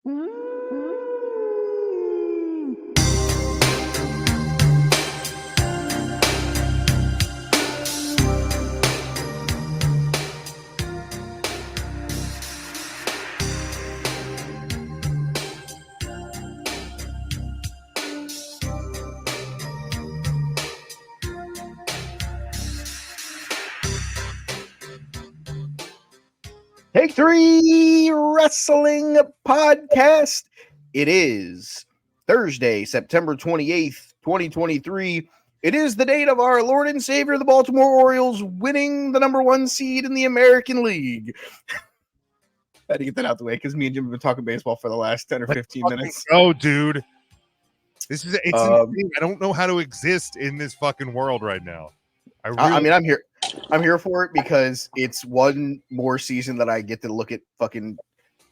Take 3 Wrestling Podcast. It is Thursday, September 28th, 2023. It is the date of our Lord and Savior, the Baltimore Orioles, winning the number 1 seed in the American League. I had to get that out the way because me and Jim have been talking baseball for the last 10 or 15 minutes. Oh, dude. It's insane. I don't know how to exist in this fucking world right now. I'm here. I'm here for it because it's one more season that I get to look at fucking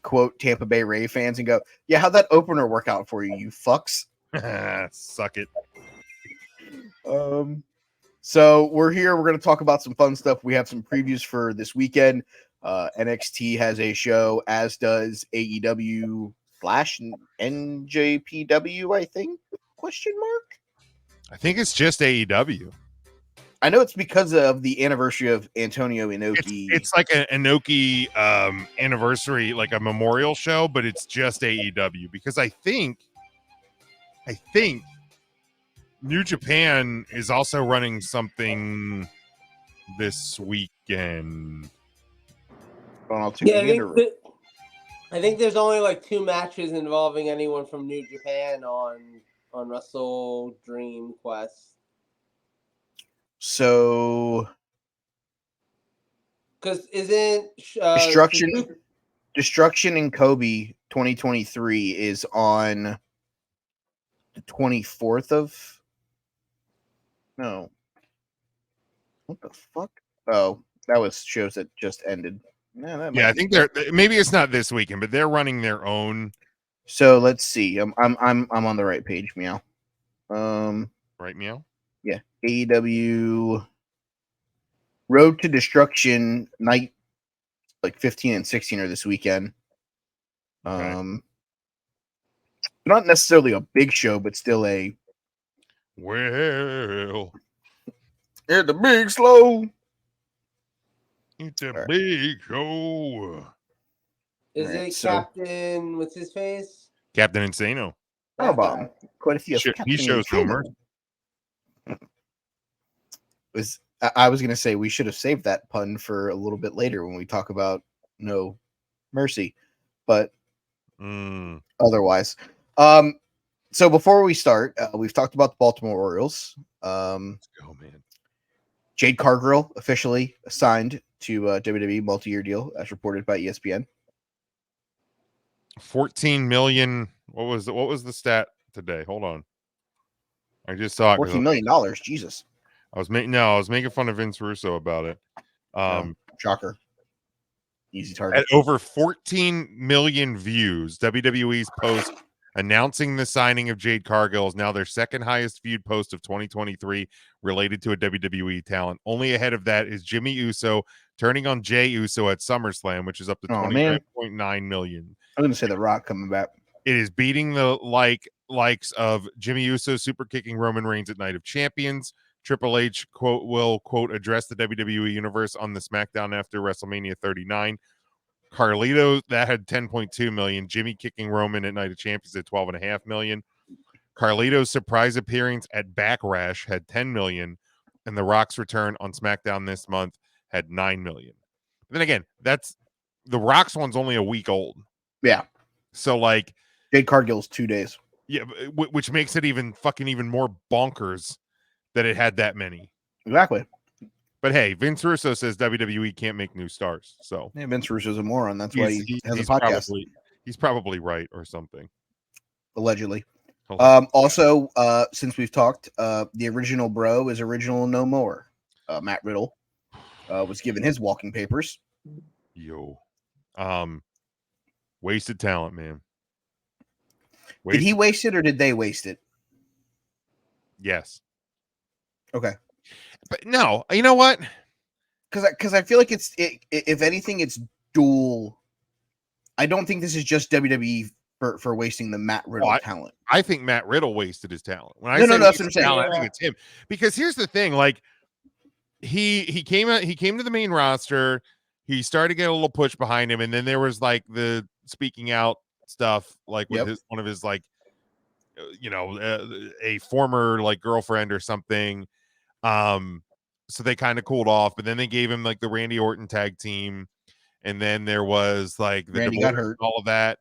quote Tampa Bay Ray fans and go, yeah, how'd that opener work out for you, you fucks? Suck it. So we're here. We're going to talk about some fun stuff. We have some previews for this weekend. NXT has a show, as does AEW / NJPW, I think? Question mark? I think it's just AEW. I know it's because of the anniversary of Antonio Inoki. It's like an Inoki anniversary, like a memorial show, but it's just AEW because I think New Japan is also running something this weekend. I think there's only like 2 matches involving anyone from New Japan on Wrestledream Quest. So, because isn't Destruction in Kobe 2023 is on the 24th of no. What the fuck? Oh, that was shows that just ended. I think maybe it's not this weekend, but they're running their own. So let's see. I'm on the right page, meow. Right, meow. Yeah, AEW Road to Destruction night, like 15 and 16 are this weekend. Okay. Not necessarily a big show, but still a. Well, it's a big slow. It's a big show. Is it Captain? What's his face? Captain Insano. How about him? Quite a few. He shows Homer. I was going to say we should have saved that pun for a little bit later when we talk about No Mercy, but otherwise. So before we start, we've talked about the Baltimore Orioles. Let's go, man. Jade Cargill officially signed to WWE multi-year deal, as reported by ESPN. 14 million. What was the stat today? Hold on. I just saw it. $14 million. Jesus. I was making fun of Vince Russo about it. Shocker. Easy target. At over 14 million views, WWE's post announcing the signing of Jade Cargill is now their second highest viewed post of 2023 related to a WWE talent. Only ahead of that is Jimmy Uso turning on Jey Uso at SummerSlam, which is up to 29.9 million. I'm going to say The Rock coming back. It is beating the likes of Jimmy Uso super kicking Roman Reigns at Night of Champions. Triple H will address the WWE universe on the SmackDown after WrestleMania 39. Carlito, that had 10.2 million. Jimmy kicking Roman at Night of Champions at 12.5 million. Carlito's surprise appearance at Backlash had 10 million, and The Rock's return on SmackDown this month had 9 million. But then again, that's The Rock's one's only a week old. Yeah. So like Jade Cargill's 2 days. Yeah, which makes it even more bonkers that it had that many. Exactly. But hey, Vince Russo says WWE can't make new stars. So yeah, Vince Russo's a moron. That's why he has a podcast. He's probably right or something. Allegedly. Also, since we've talked, the original bro is original no more. Matt Riddle was given his walking papers. Yo. Wasted talent, man. Did he waste it or did they waste it? Yes. Okay. But no, you know what? Because I feel like if anything, it's dual. I don't think this is just WWE for wasting the Matt Riddle talent. I think Matt Riddle wasted his talent. When I No, say that's what I'm saying. talent, I think it's him. Because here's the thing, like he came to the main roster, he started to get a little push behind him, and then there was like the speaking out stuff, like with one of his like a former like girlfriend or something. So they kind of cooled off, but then they gave him like the Randy Orton tag team, and then there was like the Randy divorce got hurt, and all of that,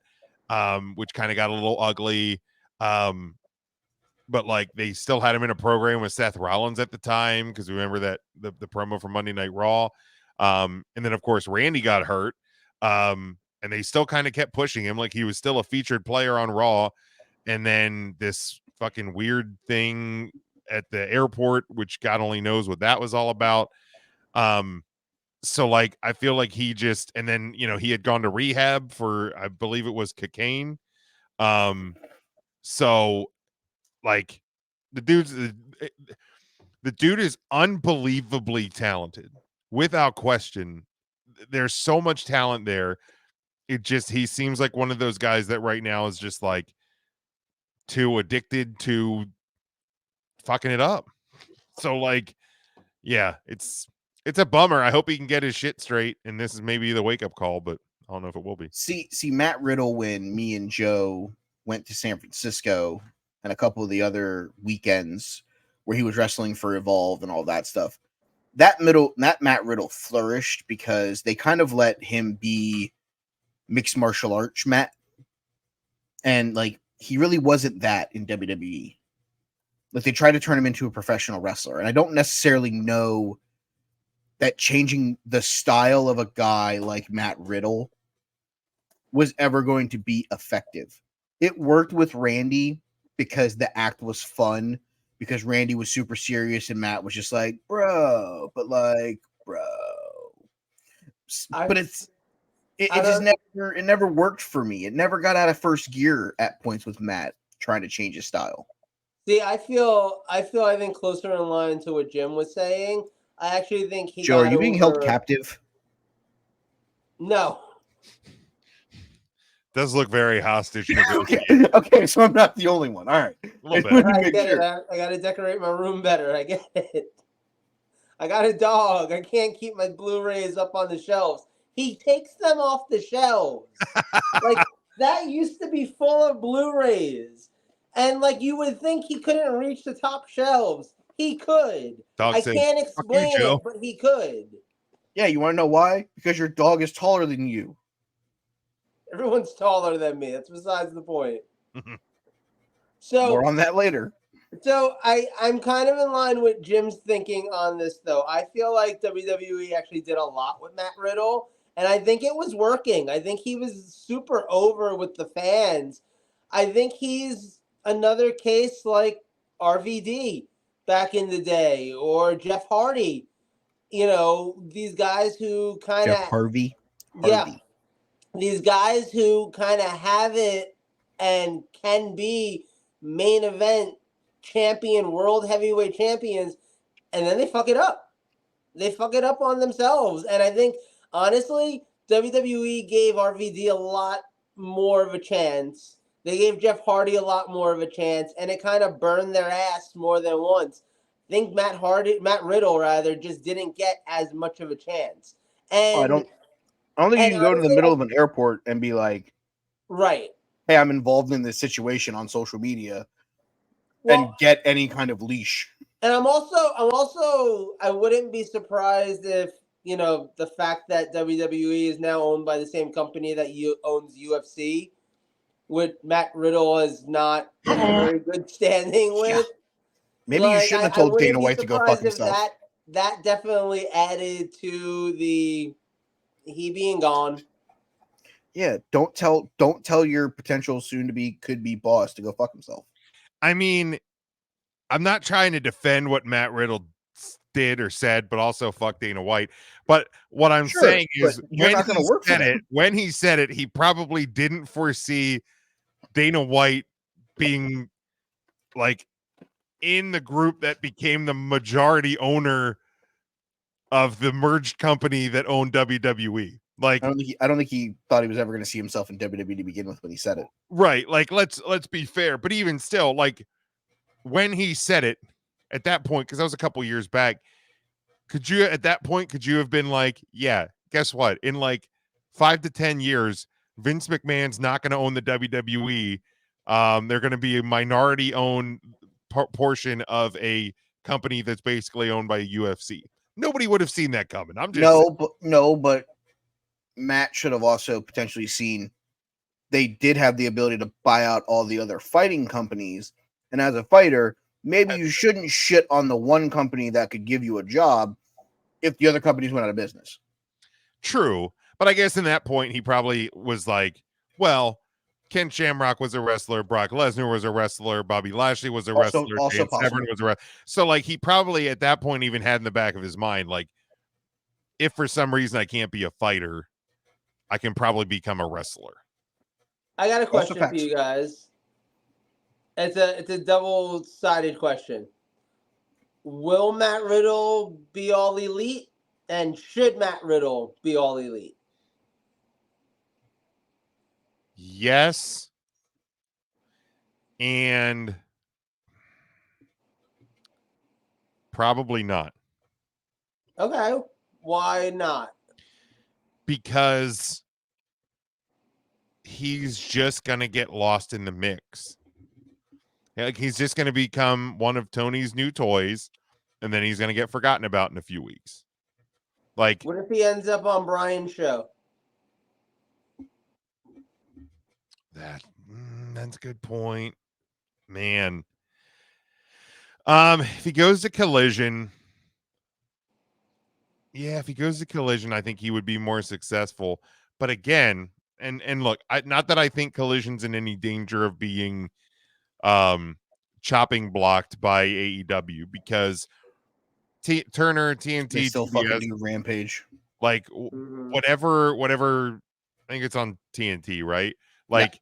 which kind of got a little ugly. But like they still had him in a program with Seth Rollins at the time, because remember that the promo from Monday Night Raw. And then of course Randy got hurt. And they still kind of kept pushing him like he was still a featured player on Raw. And then this fucking weird thing at the airport, which God only knows what that was all about. So like I feel like he just, and then he had gone to rehab for, I believe it was cocaine. So like the dude is unbelievably talented, without question. There's so much talent there. He seems like one of those guys that right now is just like too addicted to fucking it up. So like, yeah, it's a bummer. I hope he can get his shit straight, and this is maybe the wake up call, but I don't know if it will be. See Matt Riddle, when me and Joe went to San Francisco and a couple of the other weekends where he was wrestling for Evolve and all that stuff, that Matt Riddle flourished because they kind of let him be mixed martial arts Matt, and like he really wasn't that in WWE. Like they tried to turn him into a professional wrestler, and I don't necessarily know that changing the style of a guy like Matt Riddle was ever going to be effective. It worked with Randy because the act was fun, because Randy was super serious and Matt was just like, bro. But it just never worked for me. It never got out of first gear at points with Matt trying to change his style. See, I think closer in line to what Jim was saying. I actually think he Joe, are you being held captive? No. Does look very hostage. Okay, so I'm not the only one. All right. I get it. I got to decorate my room better. I get it. I got a dog. I can't keep my Blu-rays up on the shelves. He takes them off the shelves. Like, that used to be full of Blu-rays. And, like, you would think he couldn't reach the top shelves. He could. I can't explain it, but he could. Yeah, you want to know why? Because your dog is taller than you. Everyone's taller than me. That's besides the point. So more on that later. So I'm kind of in line with Jim's thinking on this, though. I feel like WWE actually did a lot with Matt Riddle, and I think it was working. I think he was super over with the fans. I think he's another case like RVD back in the day, or Jeff Hardy. These guys who kind of... Jeff Harvey. Yeah. These guys who kind of have it and can be main event champion, world heavyweight champions, and then they fuck it up. They fuck it up on themselves. And I think, honestly, WWE gave RVD a lot more of a chance. They gave Jeff Hardy a lot more of a chance, and it kind of burned their ass more than once. I think Matt Riddle just didn't get as much of a chance. And I don't think you can go to the middle of an airport and be like, right, hey, I'm involved in this situation on social media, and get any kind of leash. And I'm also I wouldn't be surprised if, the fact that WWE is now owned by the same company that owns UFC, which Matt Riddle is not in a very good standing with. Maybe you shouldn't have told Dana White to go fuck himself. That definitely added to he being gone. Yeah, don't tell your potential could be boss to go fuck himself. I mean, I'm not trying to defend what Matt Riddle did or said, but also fuck Dana White. But what I'm saying is when he said it, he probably didn't foresee Dana White being like in the group that became the majority owner of the merged company that owned WWE. Like, I don't think he thought he was ever going to see himself in WWE to begin with when he said it. right. Like, let's be fair. But even still, like, when he said it at that point, because that was a couple years back, could you have been like, yeah, guess what? In like 5 to 10 years, Vince McMahon's not going to own the WWE. They're going to be a minority owned portion of a company that's basically owned by UFC. Nobody would have seen that coming. I'm just saying. But Matt should have also potentially seen they did have the ability to buy out all the other fighting companies. And as a fighter, maybe you shouldn't shit on the one company that could give you a job if the other companies went out of business. True. But I guess in that point, he probably was like, well, Ken Shamrock was a wrestler, Brock Lesnar was a wrestler, Bobby Lashley was a wrestler, Dan Severn was a wrestler. So, like, he probably at that point even had in the back of his mind, like, if for some reason I can't be a fighter, I can probably become a wrestler. I got a question for you guys. It's a double-sided question. Will Matt Riddle be all elite? And should Matt Riddle be all elite? Yes. And probably not. Okay. Why not? Because he's just going to get lost in the mix. Like, he's just going to become one of Tony's new toys, and then he's going to get forgotten about in a few weeks. Like, what if he ends up on Brian's show? That's a good point, man. If he goes to Collision, I think he would be more successful. But again, and look, not that I think Collision's in any danger of being chopping blocked by AEW, because Turner, TNT, they still fucking do Rampage. Like, whatever. I think it's on TNT, right? Like,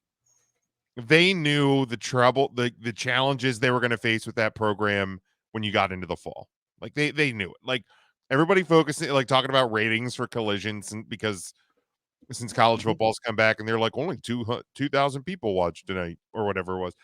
they knew the trouble, the challenges they were going to face with that program when you got into the fall. Like, they knew it. Like, everybody focusing, like, talking about ratings for Collisions, because since college football's come back, and they're like, only 2,000 people watched tonight, or whatever it was.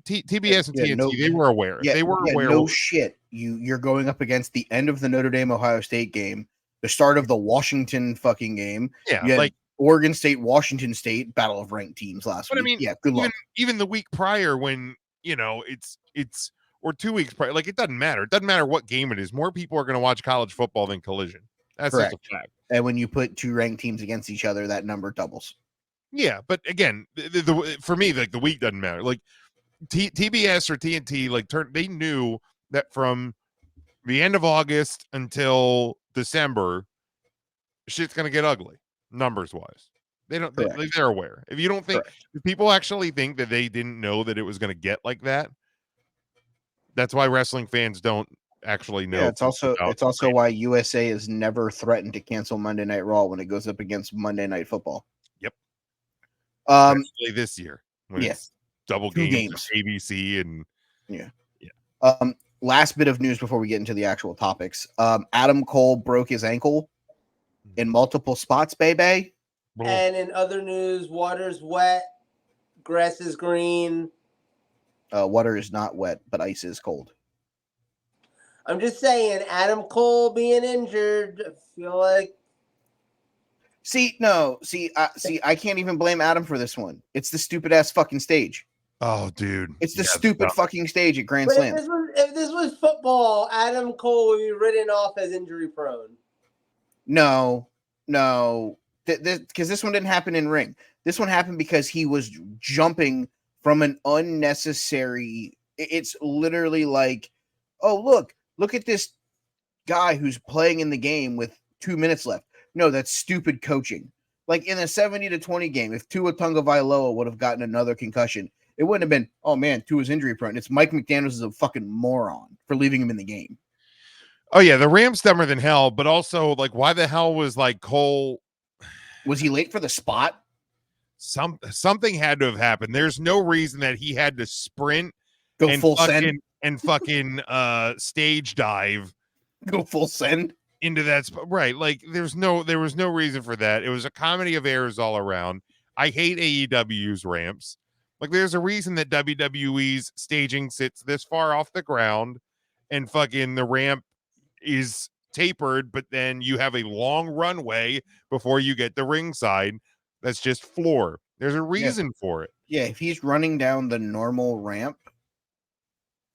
TBS and TNT, they were aware. They were aware. No shit. You're going up against the end of the Notre Dame Ohio State game, the start of the Washington fucking game. Yeah, like Oregon State, Washington State, battle of ranked teams last week. I mean, good luck. Even the week prior, when it's or 2 weeks prior, like, it doesn't matter. It doesn't matter what game it is. More people are going to watch college football than Collision. That's correct. Just a fact. And when you put two ranked teams against each other, that number doubles. Yeah, but again, for me, like, the week doesn't matter. Like, TBS or TNT, like, they knew that from the end of August until December, shit's gonna get ugly, numbers wise. They're aware. If you don't think, if people actually think that they didn't know that it was gonna get like that, that's why wrestling fans don't actually know. Yeah, it's also why USA has never threatened to cancel Monday Night Raw when it goes up against Monday Night Football. Yep. Especially this year. Yes. Double games. ABC and last bit of news before we get into the actual topics. Adam Cole broke his ankle in multiple spots, baby. And in other news, water's wet, grass is green. Water is not wet, but ice is cold. I'm just saying, Adam Cole being injured, I feel like. I can't even blame Adam for this one. It's the stupid ass fucking stage. Oh, dude. It's the stupid fucking stage at Grand Slam. If this was football, Adam Cole would be written off as injury prone. No. Because this one didn't happen in ring. This one happened because he was jumping from an unnecessary. It's literally like, oh, look at this guy who's playing in the game with 2 minutes left. No, that's stupid coaching. Like, in a 70-20 game, if Tua Tagovailoa would have gotten another concussion, it wouldn't have been, oh man, Tua's injury prone. It's Mike McDaniels is a fucking moron for leaving him in the game. Oh yeah, the Rams dumber than hell, but also, like, why the hell was, like, Cole? Was he late for the spot? Something had to have happened. There's no reason that he had to sprint, go full send, and fucking stage dive, go full send. into that spot. Right. Like there was no reason for that. It was a comedy of errors all around. I hate AEW's ramps. Like there's a reason that WWE's staging sits this far off the ground and fucking the ramp is tapered, but then you have a long runway before you get the ringside. That's just floor. There's a reason for it. Yeah, if he's running down the normal ramp,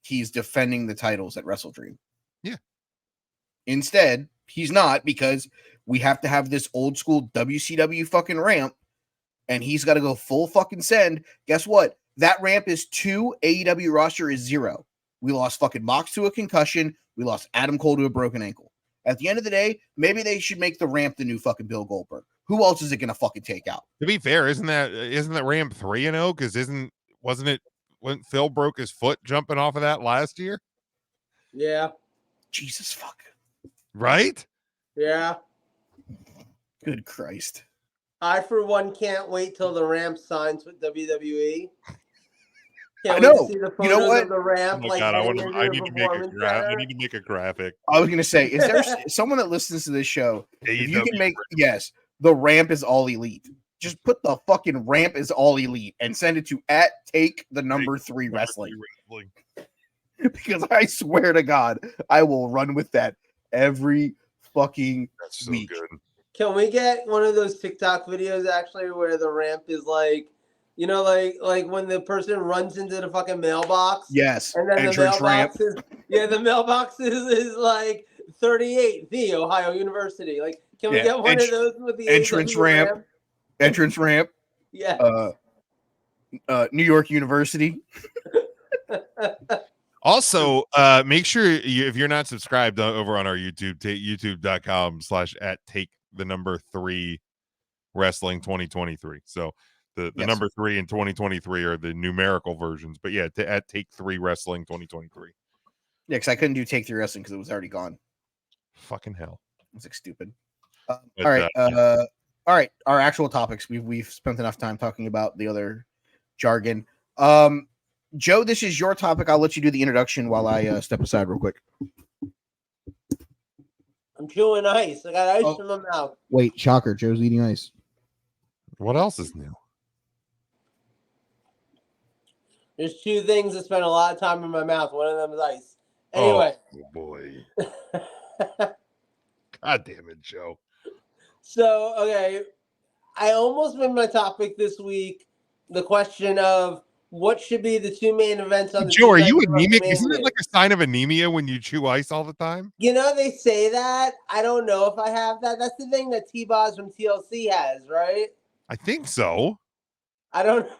he's defending the titles at Wrestledream. Yeah. Instead, he's not, because we have to have this old school WCW fucking ramp, and he's got to go full fucking send. Guess what? That ramp is 2, AEW roster is 0. We lost fucking Mox to a concussion. We lost Adam Cole to a broken ankle. At the end of the day, maybe they should make the ramp the new fucking Bill Goldberg. Who else is it gonna fucking take out? To be fair, isn't that ramp 3-0? Because wasn't it when Phil broke his foot jumping off of that last year? Yeah. Jesus fuck. Right? Yeah. Good Christ. I, for one, can't wait till the ramp signs with WWE. I know. See the You know photos what? of the ramp, Oh my God, I need to make performance center. I need to make a graphic. I was gonna say, is there someone that listens to this show? If you can make the ramp is all elite. Just put the fucking ramp is all elite and send it to @take3 wrestling. Because I swear to God, I will run with that every fucking That's so week. good. Can we get one of those TikTok videos actually where the ramp is like, you know, like when the person runs into the fucking mailbox? Yes. And then Entrance the ramp. mailbox the mailbox is like 38, the Ohio University. Like, can we get one of those with the entrance ramp? Entrance ramp. Yeah. New York University. Also, make sure if you're not subscribed over on our YouTube, youtube.com/@take3 wrestling 2023. So the number 3 and 2023 are the numerical versions, but yeah, @take3 wrestling 2023. Yeah, because I couldn't do Take 3 Wrestling because it was already gone. Fucking hell. It's like stupid. All right. All right. Our actual topics. We've spent enough time talking about the other jargon. Joe, this is your topic. I'll let you do the introduction while I step aside real quick. I'm chewing ice. I got ice in my mouth. Wait, shocker. Joe's eating ice. What else is new? There's 2 things that spend a lot of time in my mouth. One of them is ice. Anyway. Oh, boy. God damn it, Joe. So, okay. I almost made my topic this week the question of what should be the 2 main events on the Joe, are you anemic? Isn't it like a sign of anemia when you chew ice all the time? You know, they say that. I don't know if I have that. That's the thing that T-Boz from TLC has, right? I think so. I don't know.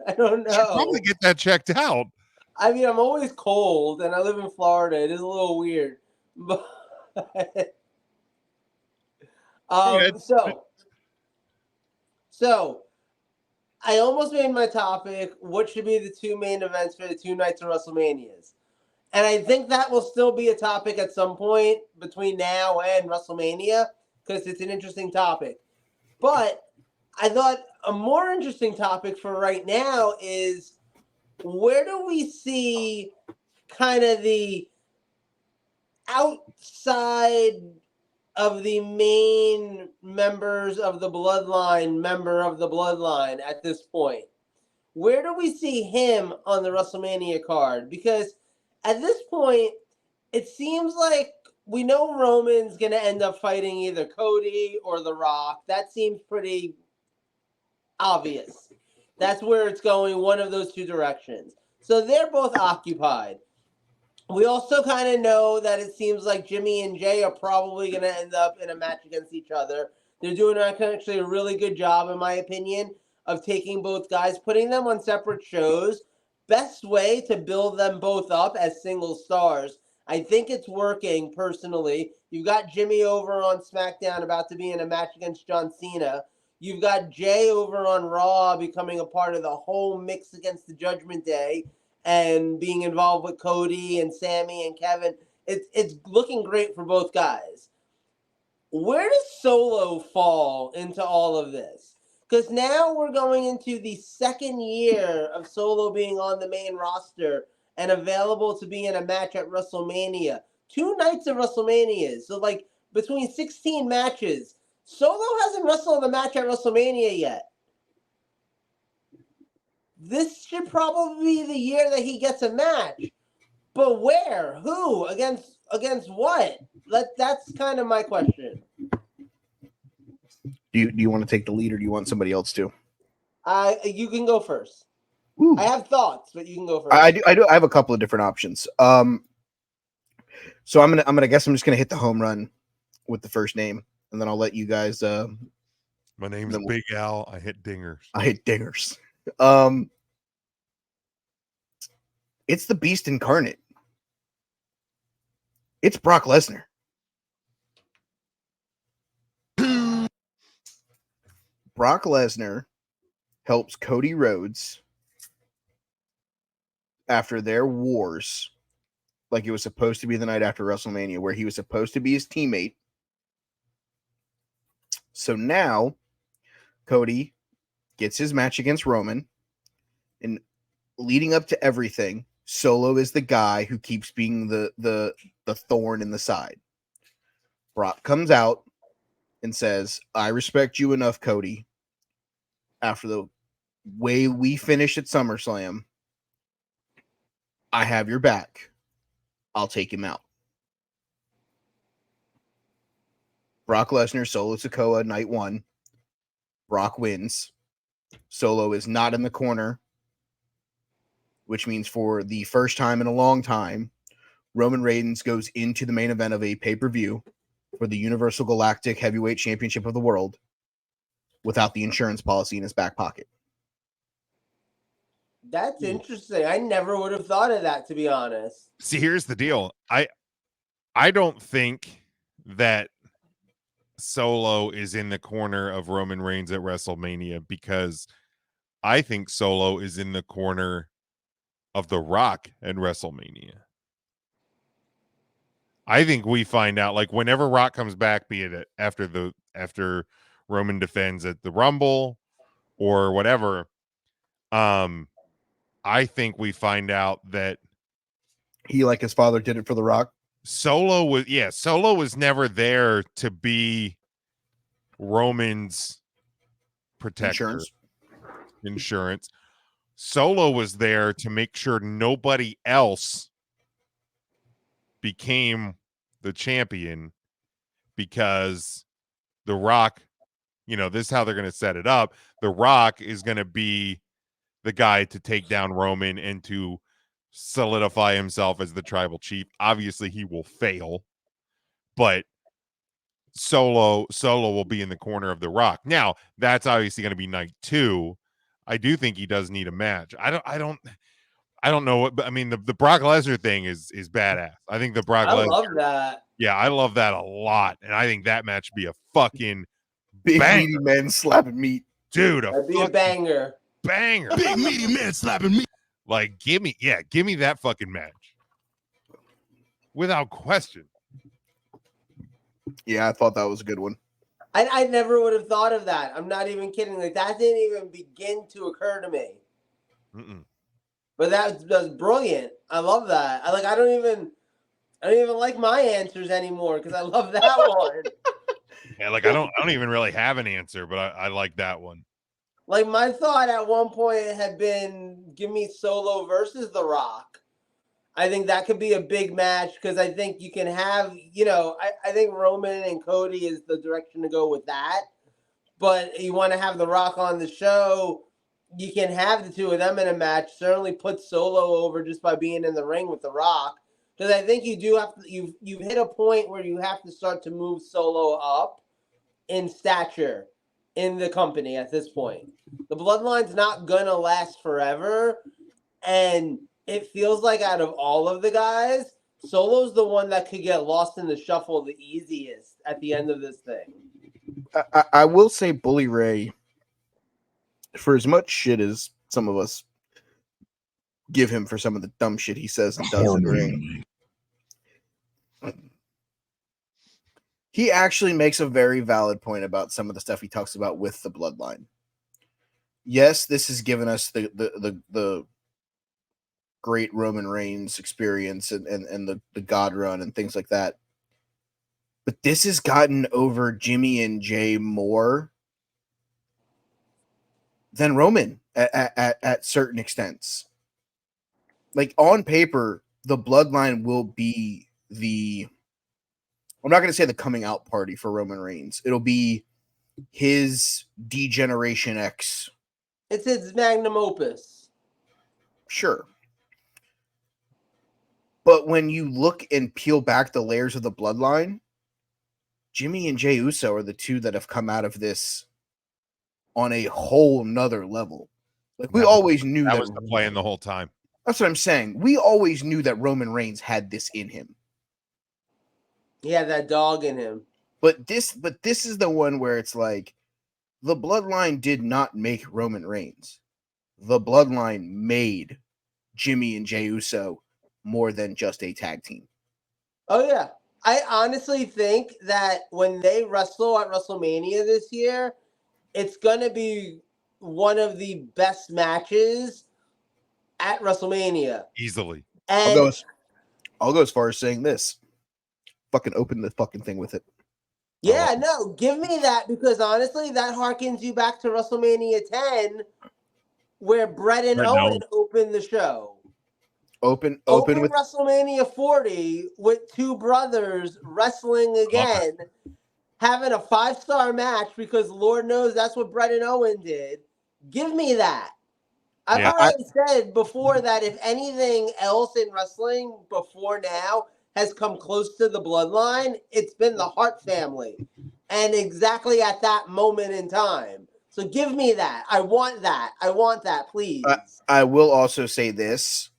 You should probably get that checked out. I mean, I'm always cold, and I live in Florida. It is a little weird. But so I almost made my topic, what should be the 2 main events for the 2 nights of WrestleManias? And I think that will still be a topic at some point between now and WrestleMania because it's an interesting topic. But I thought a more interesting topic for right now is where do we see kind of the outside of the main members of the bloodline, member of the bloodline at this point? Where do we see him on the WrestleMania card? Because at this point, it seems like we know Roman's going to end up fighting either Cody or The Rock. That seems pretty obvious. That's where it's going, one of those 2 directions. So they're both occupied. We also kind of know that it seems like Jimmy and Jay are probably going to end up in a match against each other. They're doing actually a really good job, in my opinion, of taking both guys, putting them on separate shows. Best way to build them both up as single stars. I think it's working, personally. You've got Jimmy over on SmackDown about to be in a match against John Cena. You've got Jay over on Raw becoming a part of the whole mix against the Judgment Day and being involved with Cody and Sammy and Kevin. It's looking great for both guys. Where does Solo fall into all of this? Because now we're going into the 2nd year of Solo being on the main roster and available to be in a match at WrestleMania. 2 nights of WrestleManias. So, like, between 16 matches. Solo hasn't wrestled a match at WrestleMania yet. This should probably be the year that he gets a match. But where? Who? Against what? That's kind of my question. Do you want to take the lead, or do you want somebody else to? You can go first. Ooh. I have thoughts, but you can go first. I do. I have a couple of different options. So I'm gonna guess I'm just gonna hit the home run with the first name, and then I'll let you guys. My name's Big Al. I hit dingers. I hit dingers. It's the Beast incarnate. It's Brock Lesnar. Brock Lesnar helps Cody Rhodes after their wars, like it was supposed to be the night after WrestleMania, where he was supposed to be his teammate. So now Cody gets his match against Roman, and leading up to everything, Solo is the guy who keeps being the thorn in the side. Brock comes out and says, I respect you enough, Cody. After the way we finished at SummerSlam, I have your back. I'll take him out. Brock Lesnar, Solo Sikoa, night 1. Brock wins. Solo is not in the corner, which means for the first time in a long time, Roman Reigns goes into the main event of a pay-per-view for the Universal Galactic Heavyweight Championship of the world without the insurance policy in his back pocket. That's interesting. I never would have thought of that, to be honest. See, here's the deal. I don't think that Solo is in the corner of Roman Reigns at WrestleMania, because I think Solo is in the corner of The Rock at WrestleMania. I think we find out, like, whenever Rock comes back, be it after Roman defends at the Rumble or whatever, I think we find out that he, like his father, did it for The Rock. Solo was never there to be Roman's protector. Insurance. Solo was there to make sure nobody else became the champion, because The Rock, this is how they're going to set it up. The Rock is going to be the guy to take down Roman and to solidify himself as the tribal chief. Obviously, he will fail, but Solo will be in the corner of The Rock. Now, that's obviously going to be night 2. I do think he does need a match. I don't know what, but I mean, the Brock Lesnar thing is badass. I think the Brock Lesnar. I love that. Yeah, I love that a lot, and I think that match would be a fucking big banger. Meaty men slapping meat, dude. That'd be a banger. Banger. Big meaty men slapping meat. Like, give me that fucking match without question. Yeah, I thought that was a good one. I never would have thought of that. I'm not even kidding. Like, that didn't even begin to occur to me. Mm-mm. But that was brilliant. I love that. I don't even like my answers anymore because I love that one. Yeah, like I don't even really have an answer, but I like that one. Like, my thought at one point had been, give me Solo versus The Rock. I think that could be a big match because I think you can have, I think Roman and Cody is the direction to go with that. But you want to have The Rock on the show, you can have the two of them in a match. Certainly put Solo over just by being in the ring with The Rock. Because I think you do have to, you've hit a point where you have to start to move Solo up in stature in the company at this point. The bloodline's not gonna last forever, and it feels like out of all of the guys, Solo's the one that could get lost in the shuffle the easiest at the end of this thing. I will say Bully Ray, for as much shit as some of us give him for some of the dumb shit he says and does in the ring, he actually makes a very valid point about some of the stuff he talks about with the bloodline. Yes, this has given us the great Roman Reigns experience and the God run and things like that. But this has gotten over Jimmy and Jay more than Roman at certain extents. Like on paper, the bloodline will be I'm not going to say the coming out party for Roman Reigns. It'll be his D-Generation X. It's his magnum opus. Sure. But when you look and peel back the layers of the bloodline, Jimmy and Jey Uso are the two that have come out of this on a whole nother level. Like we always knew that was the plan the whole time. That's what I'm saying. We always knew that Roman Reigns had this in him. He had that dog in him. But this is the one where it's like the bloodline did not make Roman Reigns. The bloodline made Jimmy and Jey Uso more than just a tag team. Oh yeah. I honestly think that when they wrestle at WrestleMania this year, it's going to be one of the best matches at WrestleMania. Easily. And I'll go as far as saying this. Fucking open the fucking thing with it. Yeah, no, give me that because honestly, that harkens you back to WrestleMania 10 where Bret and Owen opened the show. Open with WrestleMania 40 with two brothers wrestling again, having a 5-star match because Lord knows that's what Bret and Owen did. Give me that. I've already said before that if anything else in wrestling before now has come close to the bloodline, it's been the Hart family. And exactly at that moment in time. So give me that. I want that. I want that, please. I will also say this.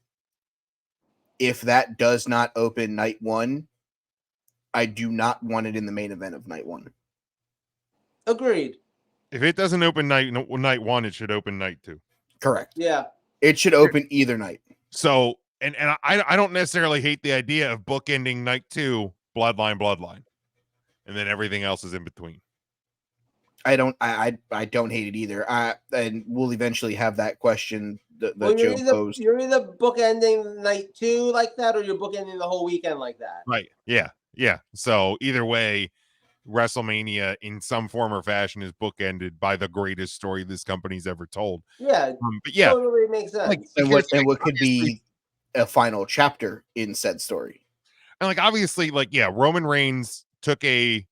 If that does not open night one, I do not want it in the main event of night one. Agreed. If it doesn't open night one, it should open night two. Correct. Yeah. It should open either night. So, and I don't necessarily hate the idea of bookending night two, bloodline, and then everything else is in between. I don't hate it either. And we'll eventually have that question that Joe posed. You're either bookending night two like that, or you're bookending the whole weekend like that. Right. Yeah. So either way, WrestleMania in some form or fashion is bookended by the greatest story this company's ever told. Yeah. But yeah, totally makes sense. Like, and what could be a final chapter in said story. And like obviously, like, yeah, Roman Reigns took a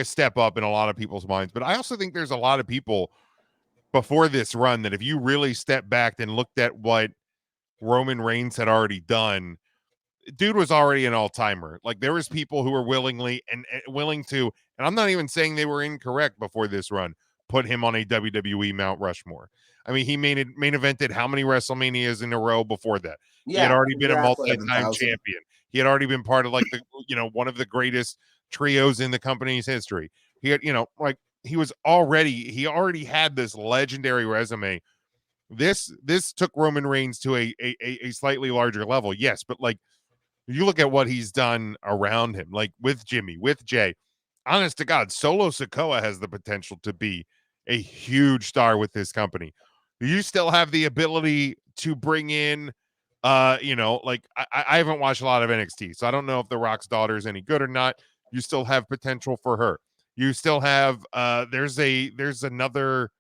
step up in a lot of people's minds, but I also think there's a lot of people before this run that if you really step back and looked at what Roman Reigns had already done, dude was already an all-timer. Like there was people who were willing to, and I'm not even saying they were incorrect before this run, put him on a WWE Mount Rushmore. I mean, he main evented how many WrestleManias in a row before that? Yeah, he had already been a multi-time 7,000. champion. He had already been part of like the, one of the greatest trios in the company's history. He had, like he already had this legendary resume. This took Roman Reigns to a slightly larger level. Yes, but like you look at what he's done around him, like with Jimmy, with Jay, honest to God, Solo Sikoa has the potential to be a huge star with this company. You still have the ability to bring in, like I haven't watched a lot of NXT, so I don't know if The Rock's daughter is any good or not. You still have potential for her. You still have, there's another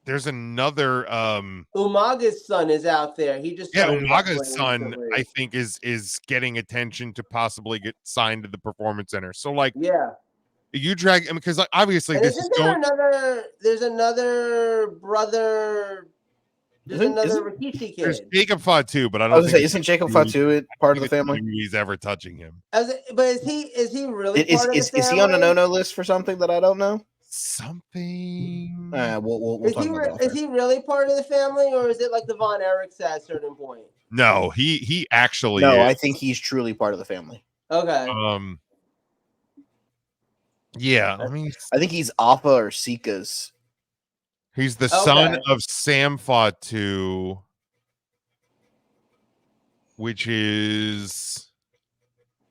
Umaga's son is out there. He just Umaga's son recently. I think is getting attention to possibly get signed to the Performance Center. So like, yeah, you drag because like, obviously and this is going. There's another brother. There's another Rikishi kid. There's Jacob Fatu, but I don't think isn't Jacob Fatu part of the family? He's ever touching him. But is he really part of the family? Is he on the no list for something that I don't know? Something. We'll talk about that. Is he really part of the family, or is it like the Von Erichs at a certain point? No, he actually. No, is. I think he's truly part of the family. Okay. Yeah, I mean, I think he's Alpha or Sika's. He's the son of Sam Fatu, which is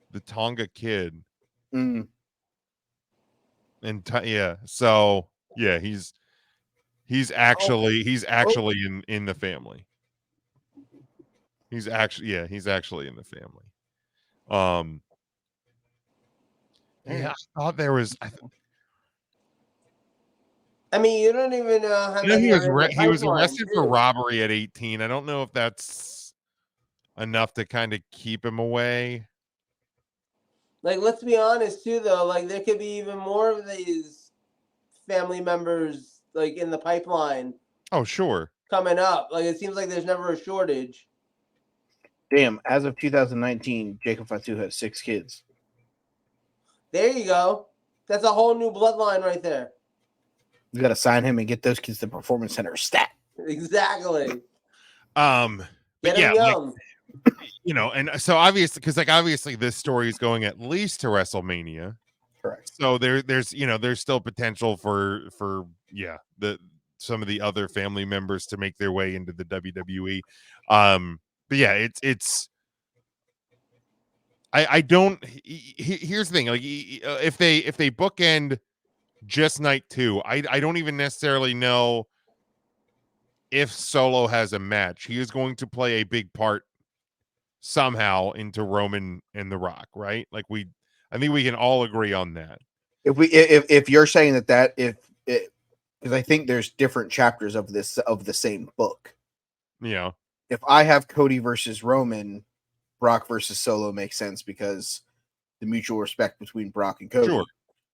the Tonga kid. Mm. And so yeah, he's actually in the family. He's actually in the family. Yeah, I thought there was. I mean, you don't even know how You know, many are in the he was pipeline, arrested for too. robbery at 18. I don't know if that's enough to kind of keep him away. Like, let's be honest, too, though. Like, there could be even more of these family members, like, in the pipeline Oh, sure. coming up. Like, it seems like there's never a shortage. Damn, as of 2019, Jacob Fatu has 6 kids. There you go. That's a whole new bloodline right there. You got to sign him and get those kids to Performance Center stat. Exactly. But Get yeah, him young. you know, and so obviously, because like obviously this story is going at least to WrestleMania. Correct. So there's there's still potential for some of the other family members to make their way into the WWE. But yeah, it's I don't. Here's the thing, like if they bookend just night 2, I don't even necessarily know if Solo has a match. He is going to play a big part somehow into Roman and The Rock, right? Like I think we can all agree on that. If you're saying that because I think there's different chapters of the same book. Yeah. If I have Cody versus Roman, Brock versus Solo makes sense because the mutual respect between Brock and Cody. Sure.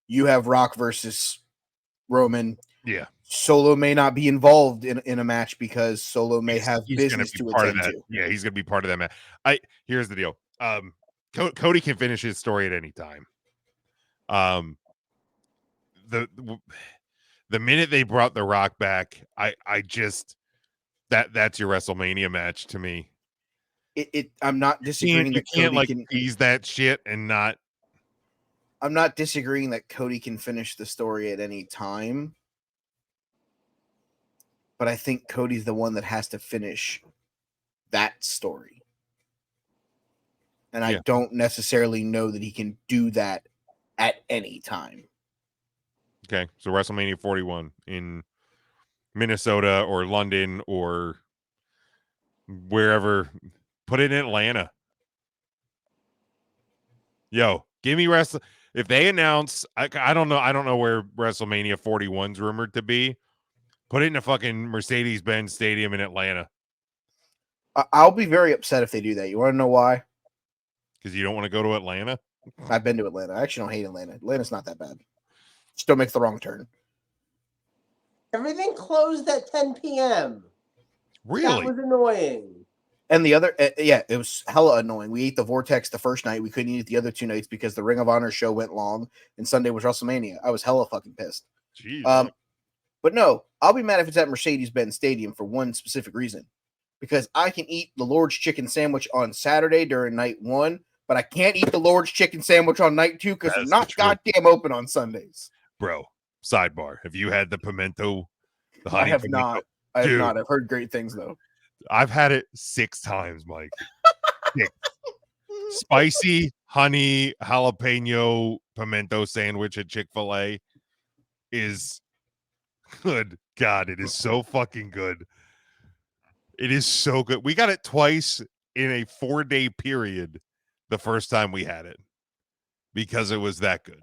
You have Rock versus Roman. Yeah. Solo may not be involved in a match because Solo may have business to attend to. Yeah, he's gonna be part of that match. Here's the deal. Cody can finish his story at any time. The minute they brought The Rock back, I just that's your WrestleMania match to me. I'm not disagreeing You can't like tease that shit and not. I'm not disagreeing that Cody can finish the story at any time, but I think Cody's the one that has to finish that story. And I don't necessarily know that he can do that at any time. Okay, so WrestleMania 41 in Minnesota or London or wherever. Put it in Atlanta. Yo, give me if they announce, I don't know where WrestleMania 41's rumored to be. Put it in a fucking Mercedes-Benz Stadium in Atlanta. I'll be very upset if they do that. You want to know why? Because you don't want to go to Atlanta? I've been to Atlanta. I actually don't hate Atlanta. Atlanta's not that bad. Still makes the wrong turn. Everything closed at 10 p.m. Really? That was annoying. And the other, it was hella annoying. We ate the Vortex the first night. We couldn't eat it the other 2 nights because the Ring of Honor show went long, and Sunday was WrestleMania. I was hella fucking pissed. Jeez. But no, I'll be mad if it's at Mercedes-Benz Stadium for one specific reason. Because I can eat the Lord's Chicken Sandwich on Saturday during night 1, but I can't eat the Lord's Chicken Sandwich on night 2 because they're not goddamn open on Sundays. Bro, sidebar. Have you had the pimento? The honey I have pimento? not. I have not. I've heard great things, though. I've had it 6 times, Mike. 6. Spicy honey jalapeno pimento sandwich at Chick-fil-A is good. God, it is so fucking good. It is so good. We got it twice in a 4-day period the first time we had it because it was that good.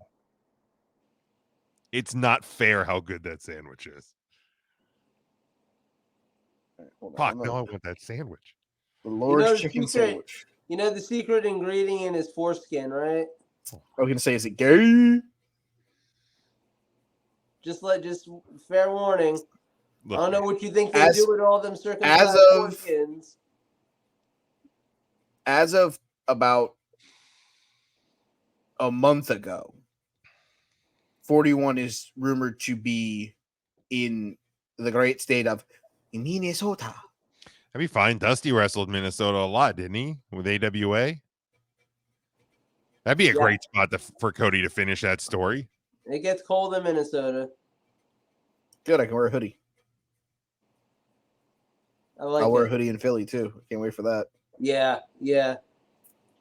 It's not fair how good that sandwich is. Fuck, no, I want that sandwich. The Lord's Chicken Sandwich. You know the secret ingredient is foreskin, right? I was going to say, is it gay? Just fair warning. Look, I don't know what you think they do with all them circumcised foreskins. As of about a month ago, 41 is rumored to be in the great state of Minnesota. That'd be fine. Dusty wrestled Minnesota a lot, didn't he? With AWA. That'd be a great spot for Cody to finish that story. It gets cold in Minnesota. Good, I can wear a hoodie. I'll wear a hoodie in Philly too. Can't wait for that. Yeah.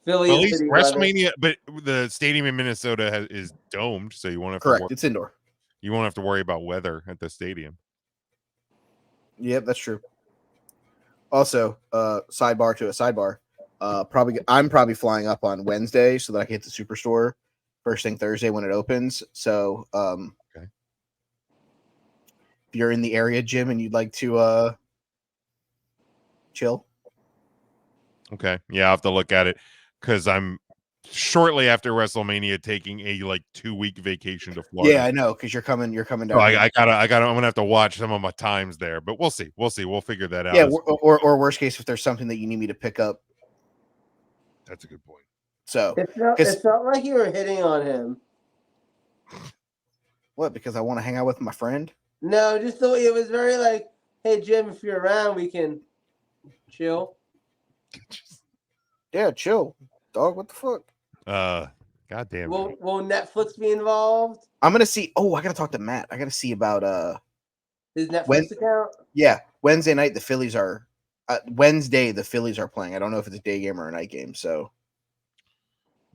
Philly. At least WrestleMania, but the stadium in Minnesota is domed, so you won't have to it's indoor. You won't have to worry about weather at the stadium. Yep, that's true. Also, sidebar to a sidebar. I'm probably flying up on Wednesday so that I can hit the Superstore first thing Thursday when it opens. So Okay. if you're in the area, Jim, and you'd like to chill. Okay. Yeah, I have to look at it because I'm shortly after WrestleMania taking a 2-week vacation to Florida. Yeah, I know, because you're coming down. So here. I gotta I'm gonna have to watch some of my times there, but we'll see. We'll figure that out. Yeah, or worst case, if there's something that you need me to pick up. That's a good point. So It felt like you were hitting on him. What? Because I want to hang out with my friend? No, just the way it was very like, hey Jim, if you're around, we can chill. Yeah, chill, dog. What the fuck? Goddamn. Will Netflix be involved? I'm gonna see. Oh, I gotta talk to Matt. I gotta see about His Netflix account? Yeah, Wednesday night the Phillies are. Wednesday the Phillies are playing. I don't know if it's a day game or a night game. So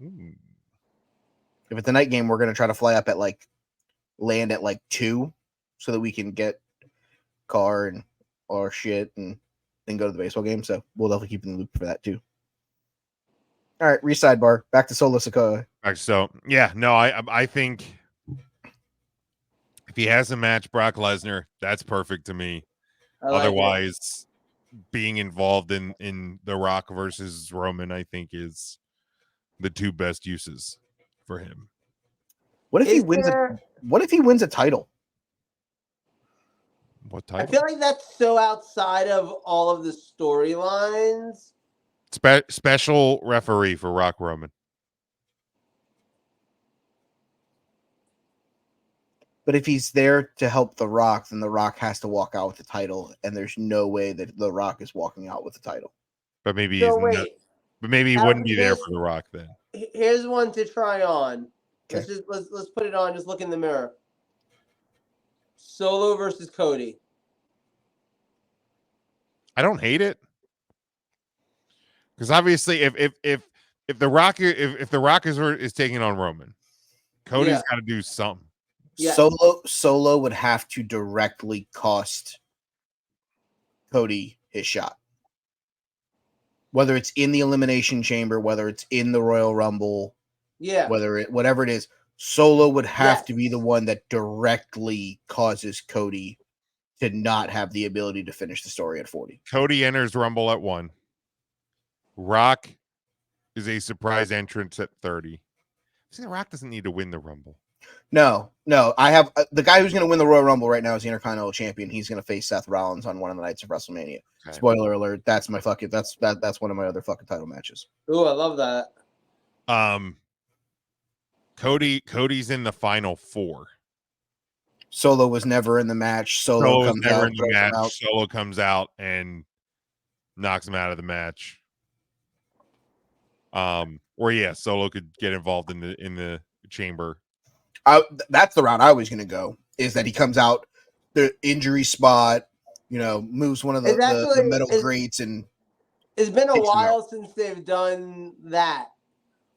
if it's a night game, we're gonna try to fly up at land at 2, so that we can get car and all our shit and then go to the baseball game. So we'll definitely keep in the loop for that too. All right, sidebar. Back to Solo Sikoa. So yeah, no, I think if he has a match Brock Lesnar, that's perfect to me. Otherwise, being involved in The Rock versus Roman, I think is the two best uses for him. What if he wins a title? What title? I feel like that's so outside of all of the storylines. Special referee for Rock Roman. But if he's there to help The Rock, then The Rock has to walk out with the title, and there's no way that The Rock is walking out with the title. But maybe So he's not, but maybe he wouldn't be there for The Rock then. Here's one to try on. Okay. Let's put it on. Just look in the mirror. Solo versus Cody. I don't hate it. Because obviously if The Rock if The Rock is taking on Roman, Cody's got to do something. Yeah. Solo would have to directly cost Cody his shot. Whether it's in the Elimination Chamber, whether it's in the Royal Rumble, whatever it is, Solo would have to be the one that directly causes Cody to not have the ability to finish the story at 40. Cody enters Rumble at 1. Rock is a surprise entrance at 30. See, The Rock doesn't need to win the Rumble. No. I have the guy who's going to win the Royal Rumble right now is the Intercontinental Champion. He's going to face Seth Rollins on one of the nights of WrestleMania. Okay. Spoiler alert: that's my fucking that's one of my other fucking title matches. Ooh, I love that. Cody's in the final 4. Solo was never in the match. Solo comes out. In the match. Solo comes out and knocks him out of the match. Solo could get involved in the chamber. That's the route I was going to go. Is that he comes out the injury spot, moves one of the metal grates, and it's been a while since they've done that.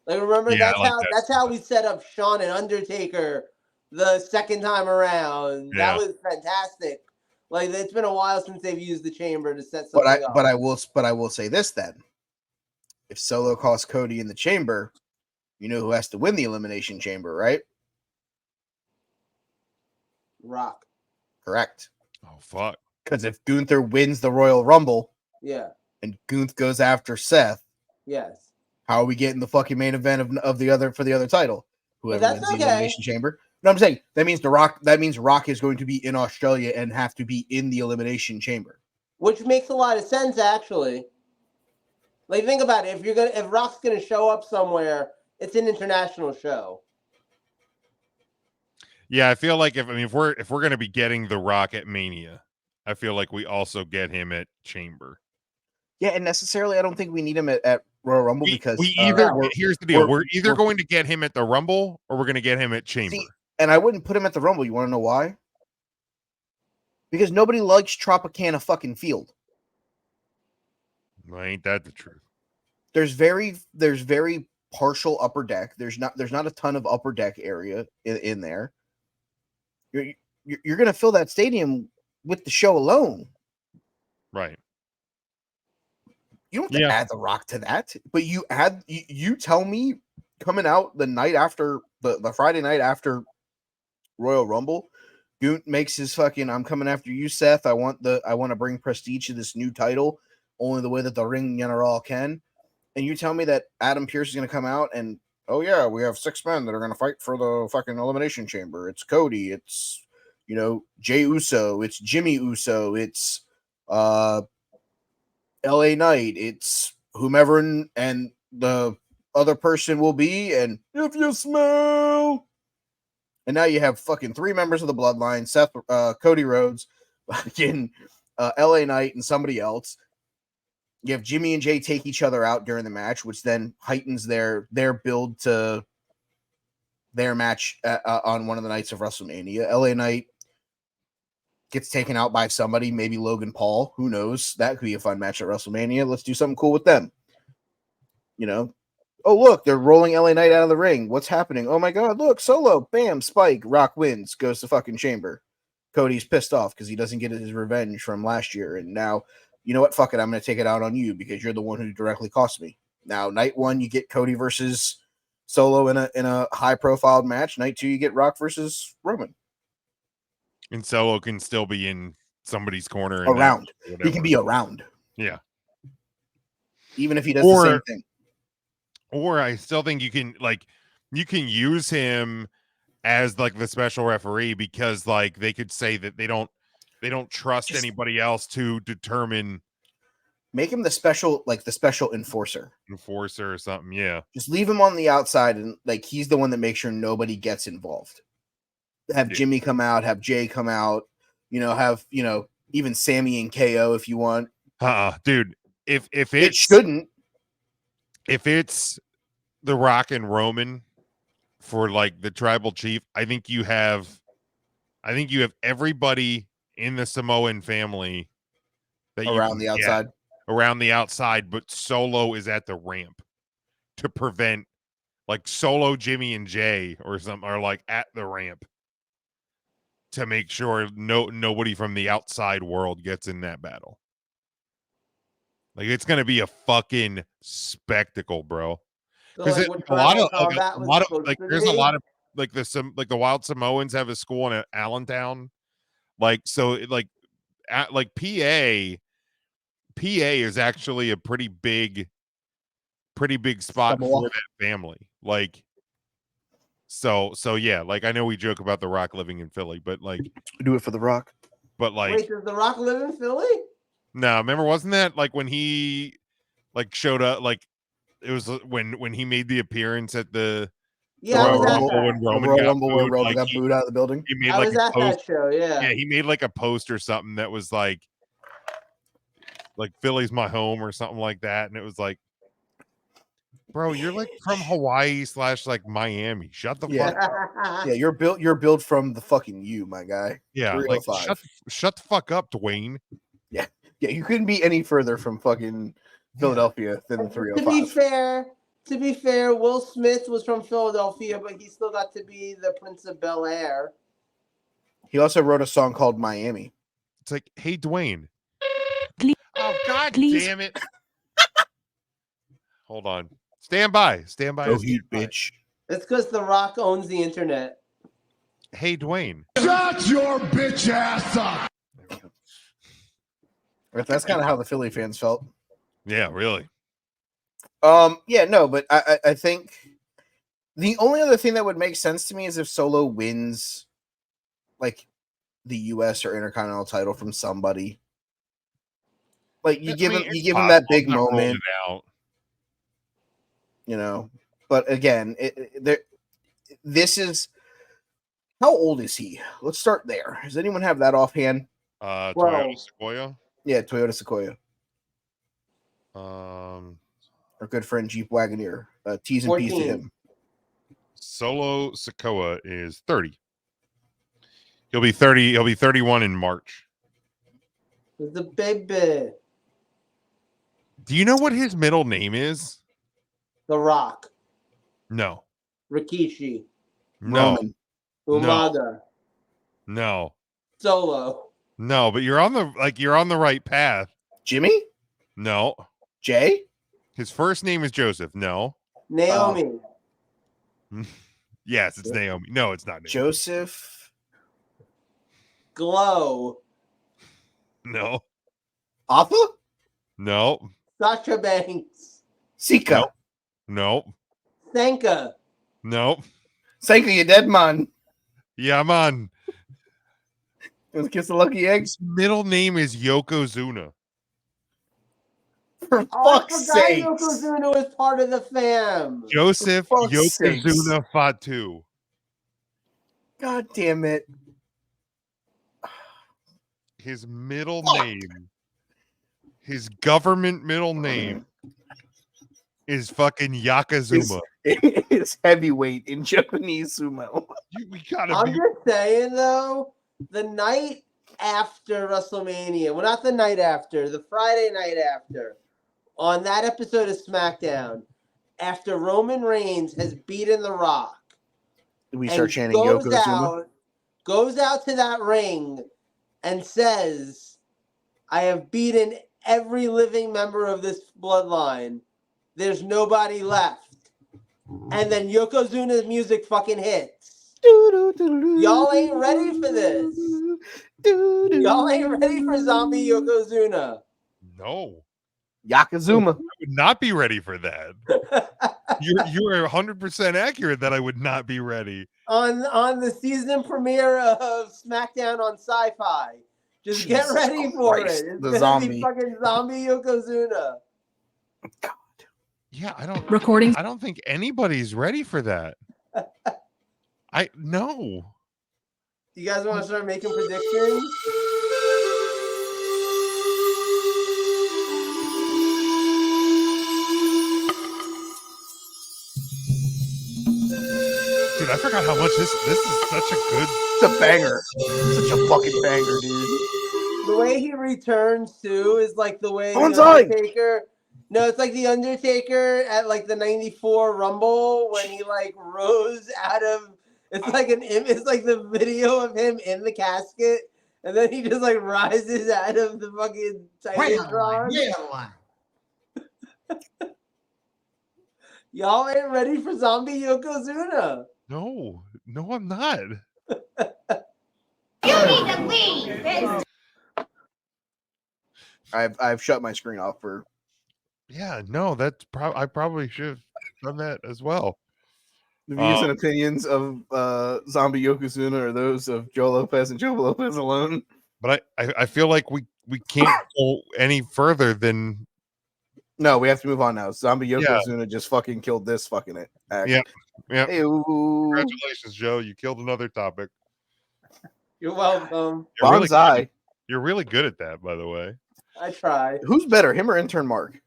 Like, remember that's how we set up Shawn and Undertaker the second time around. Yeah. That was fantastic. Like, it's been a while since they've used the chamber to set something up. But I will say this then: if Solo costs Cody in the chamber, you know who has to win the Elimination Chamber, right? Rock. Correct. Oh fuck! Because if Gunther wins the Royal Rumble, and Gunther goes after Seth, yes. How are we getting the fucking main event of the other for the other title? Whoever wins the Elimination Chamber. No, I'm saying that means Rock is going to be in Australia and have to be in the Elimination Chamber, which makes a lot of sense actually. Like, think about it: if Rock's gonna show up somewhere, it's an international show. Yeah, I feel like if we're gonna be getting The Rock at Mania, I feel like we also get him at Chamber. Yeah, and necessarily I don't think we need him at Royal Rumble because here's the deal: we're either going to get him at the Rumble or we're going to get him at Chamber. See, and I wouldn't put him at the Rumble. You want to know why? Because nobody likes Tropicana fucking Field. Well, ain't that the truth? There's very partial upper deck. There's not a ton of upper deck area in there. You're going to fill that stadium with the show alone, right? You don't have to add The Rock to that, but you tell me coming out the night after the Friday night after Royal Rumble, Goont makes his fucking "I'm coming after you, Seth. I want to bring prestige to this new title only the way that the Ring General can." And you tell me that Adam Pearce is going to come out and, oh yeah, we have 6 men that are going to fight for the fucking Elimination Chamber. It's Cody, it's Jey Uso, it's Jimmy Uso, it's LA Knight, it's whomever and the other person will be, and if you smell. And now you have fucking 3 members of the Bloodline, Seth, Cody Rhodes, fucking LA Knight, and somebody else. You have Jimmy and Jay take each other out during the match, which then heightens their build to their match on one of the nights of WrestleMania. LA Knight gets taken out by somebody, maybe Logan Paul. Who knows? That could be a fun match at WrestleMania. Let's do something cool with them. Oh, look, they're rolling LA Knight out of the ring. What's happening? Oh my God, look, Solo. Bam, Spike. Rock wins, goes to fucking Chamber. Cody's pissed off because he doesn't get his revenge from last year. And now, you know what? Fuck it. I'm going to take it out on you because you're the one who directly cost me. Now, night 1, you get Cody versus Solo in a high-profile match. Night 2, you get Rock versus Roman. And Solo can still be in somebody's corner. Around. He can be around. Yeah. Even if he does the same thing. Or I still think you can use him as like the special referee because they could say that they don't trust anybody else to determine. Make him the special enforcer or something. Yeah. Just leave him on the outside and he's the one that makes sure nobody gets involved. Have Jimmy come out, have Jay come out, have even Sammy and KO if you want. Dude, if it shouldn't. If it's The Rock and Roman for the tribal chief, I think you have everybody in the Samoan family that around the outside, but Solo is at the ramp to prevent Solo, Jimmy, and Jay or something are at the ramp to make sure nobody from the outside world gets in that battle. It's gonna be a fucking spectacle, bro. Because So, there's a lot of the Wild Samoans have a school in Allentown, PA is actually a pretty big spot for that family. So yeah, I know we joke about The Rock living in Philly, but do it for The Rock. But wait, does The Rock live in Philly? No, remember, wasn't that when he showed up? It was when he made the appearance at the Royal Rumble where Roman got booed out of the building. He made I was at that show. Yeah, he made a post or something that was like Philly's my home or something like that, and it was bro, you're from Hawaii / Miami. Shut the fuck up. Yeah, you're built from the fucking U, my guy. Yeah, shut the fuck up, Dwayne. Yeah, you couldn't be any further from fucking Philadelphia than the 305. To be fair, Will Smith was from Philadelphia, but he still got to be the Prince of Bel-Air. He also wrote a song called Miami. It's hey, Dwayne. Oh, God damn it. Hold on. Stand by. Go heat, bitch. It's because The Rock owns the internet. Hey, Dwayne. Shut your bitch ass up. That's kind of how the Philly fans felt. Yeah, really. Yeah, no, but I think the only other thing that would make sense to me is if Solo wins the US or Intercontinental title from somebody. You give him that big moment. But again, this is, how old is he? Let's start there. Does anyone have that offhand? Toyota Sequoia. Yeah, Toyota Sequoia. Our good friend Jeep Wagoneer. T's and 14. P's to him. Solo Sikoa is 30. He'll be 30. He'll be 31 in March. The baby. Do you know what his middle name is? The Rock. No. Rikishi. No. Roman. Umaga. No. Solo. No, but you're on the right path. Jimmy? No. Jay? His first name is Joseph. No. Naomi. Yes, it's Naomi. No, it's not Naomi. Joseph. Glow. No. Alpha? No. Sasha Banks. Sika. Nope. No. Sanka. No. Sanka, you dead man. Yeah, man. Let's kiss the lucky egg. His middle name is Yokozuna. For I fuck's forgot sake. Yokozuna was part of the fam. Joseph For fuck's sakes. Yokozuna Fatu. God damn it. His middle name, his government middle name is fucking Yakazuma. It's heavyweight in Japanese sumo. We gotta I'm be. just saying, though, the night after WrestleMania, well, not the night after, the Friday night after, on that episode of SmackDown, after Roman Reigns has beaten The Rock, We and start chanting Yokozuna. goes out to that ring and says, I have beaten every living member of this bloodline. There's nobody left. And then Yokozuna's music fucking hits. Y'all ain't ready for this. Y'all ain't ready for zombie Yokozuna. No. Yakazuma. I would not be ready for that. You're 100% accurate that I would not be ready. On the season premiere of SmackDown on Sci-Fi. Just get Jesus ready for Christ, it. It's the gonna zombie. be fucking zombie Yokozuna. God. Yeah, I don't Recording. I don't think anybody's ready for that. No. You guys want to start making predictions? Dude, I forgot how much this is such a good. It's a banger. Such a fucking banger, dude. The way he returns too is like the way Bonsai! the Undertaker. No, it's like the Undertaker at like the '94 Rumble when he like rose out of. It's like it's like the video of him in the casket, and then he just like rises out of the fucking Titantron. Y'all ain't ready for zombie Yokozuna. No, I'm not. You need to leave, bitch. I've shut my screen off for. Yeah, no, that's I probably should have done that as well. The views and opinions of zombie Yokozuna are those of Joe Lopez and Joe Lopez alone. But I feel like we can't go any further than. No, we have to move on now. Zombie Yokozuna just fucking killed this fucking act. Yeah. Ew. Congratulations, Joe. You killed another topic. You're welcome. Bonsai. You're really good at that, by the way. I try. Who's better, him or intern Mark?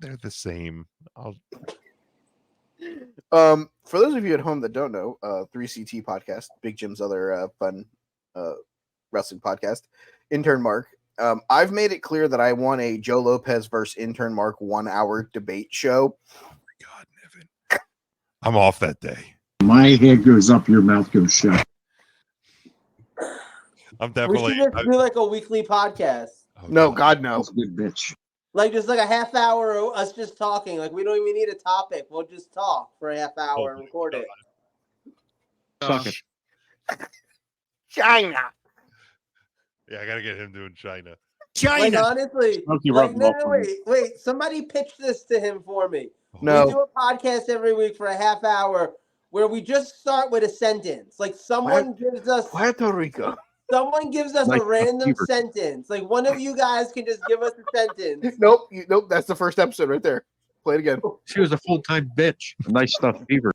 They're the same. For those of you at home that don't know, 3CT podcast, Big Jim's other fun wrestling podcast, intern Mark. I've made it clear that I want a Joe Lopez versus intern Mark 1 hour debate show. Oh my God, Nevin. I'm off that day. My head goes up, your mouth goes shut. I'm We definitely. should just do like a weekly podcast. Oh, No, God, no. That's a good bitch. Like just like a half hour of us just talking. Like we don't even need a topic. We'll just talk for a half hour and record it. Suck it. China. Yeah, I gotta get him doing China. Like honestly, Smokey like, rub no, off on wait. Somebody pitch this to him for me. No. We do a podcast every week for a half hour where we just start with a sentence. Like someone gives us Puerto Rico. Someone gives us Like a a random fever. sentence. Like one of you guys can just give us a sentence. Nope. Nope. That's the first episode right there. Play it again. She was a full-time bitch. Nice stuff, fever.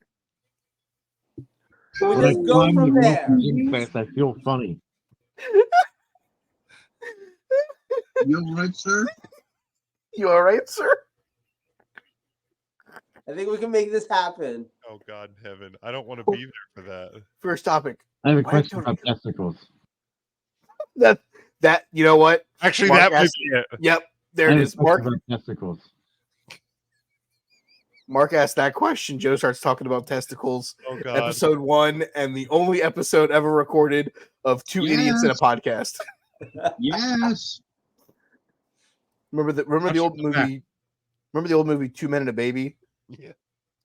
We When I just go climb the from roof there. and fast, I feel funny. You all right, sir? You all right, sir? I think we can make this happen. Oh God, in heaven! I don't want to be there for that. First topic. I have a Why question don't about testicles. That you know what? Actually, Mark that might asked- be it. Yep. There I it have a is. Mark. question about testicles. Mark asked that question. Joe starts talking about testicles. Oh God. Episode 1 and the only episode ever recorded of two idiots in a podcast. Yes. Remember the old movie? Remember the old movie 2 Men and a Baby? Yeah.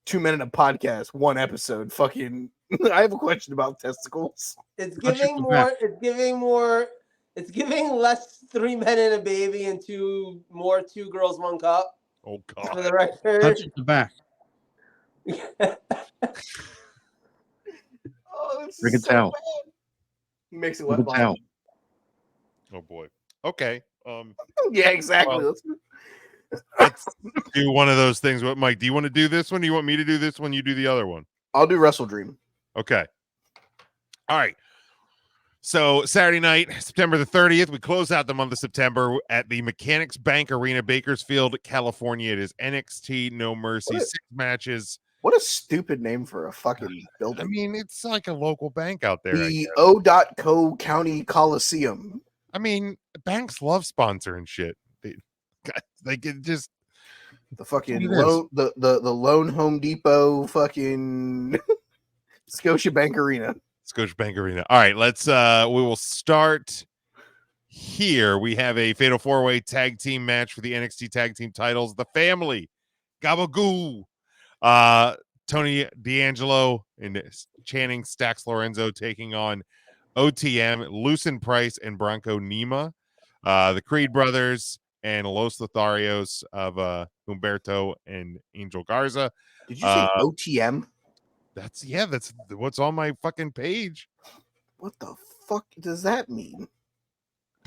2 minute of podcast, one episode. Fucking, I have a question about testicles. It's Touch giving it more. back. It's giving more. It's giving less 3 men and a baby and more 2 girls 1 cup. Oh For God. the record. Touch it the back. Oh, this Bring is a so towel. bad. He makes it Bring wet a towel. bottom. Oh boy. Okay. Yeah, exactly. Well, let's do one of those things. What, Mike? Do you want to do this one? Do you want me to do this one? You do the other one. I'll do Wrestledream. Okay. All right. So Saturday night, September the 30th, we close out the month of September at the Mechanics Bank Arena, Bakersfield, California. It is NXT No Mercy, 6 matches. What a stupid name for a fucking I building. mean, it's like a local bank out there. The O.Co County Coliseum. I mean, banks love sponsoring shit. They can just The fucking what it is. the Lone Home Depot fucking Scotiabank Arena. Scotiabank Arena. All right, let's we will start here. We have a fatal 4-way tag team match for the NXT tag team titles. The family, Gabagoo, Tony D'Angelo and Channing Stax Lorenzo taking on OTM, Lucen Price and Bronco Nima, the Creed brothers and Los Lotharios of Humberto and Angel Garza. Did you say OTM? That's what's on my fucking page. What the fuck does that mean?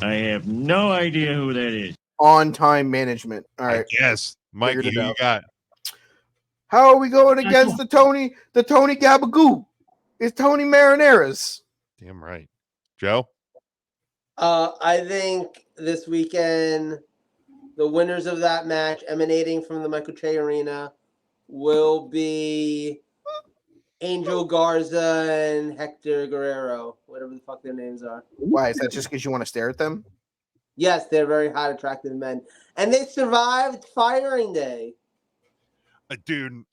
I have no idea who that is. On time management. All right. Yes, Mikey, Figured who it you out. got? How are we going against the Tony Gabagoo? It's Tony Marinaras. Damn right, Joe. I think this weekend, the winners of that match, emanating from the Michael Che Arena, will be Angel Garza and Hector Guerrero, whatever the fuck their names are. Why? Is that just because you want to stare at them? Yes, they're very hot, attractive men. And they survived firing day. Dude,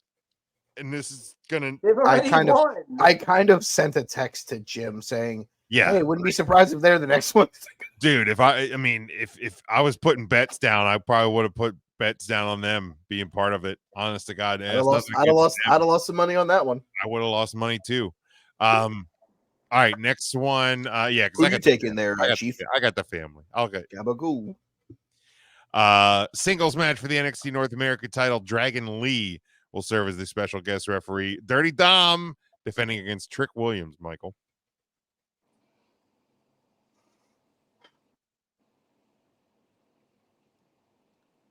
and this is gonna. They've already won. I kind of sent a text to Jim saying, Yeah, hey, wouldn't be surprised if they're the next one. dude. If I was putting bets down, I probably would have put bets down on them being part of it. Honest to God, I'd have lost some money on that one. I would have lost money too. All right, next one. Yeah, because Who I you got taking there, Chief? I got the family. Okay. Gabagoo. Singles match for the NXT North America title. Dragon Lee will serve as the special guest referee. Dirty Dom defending against Trick Williams. Michael.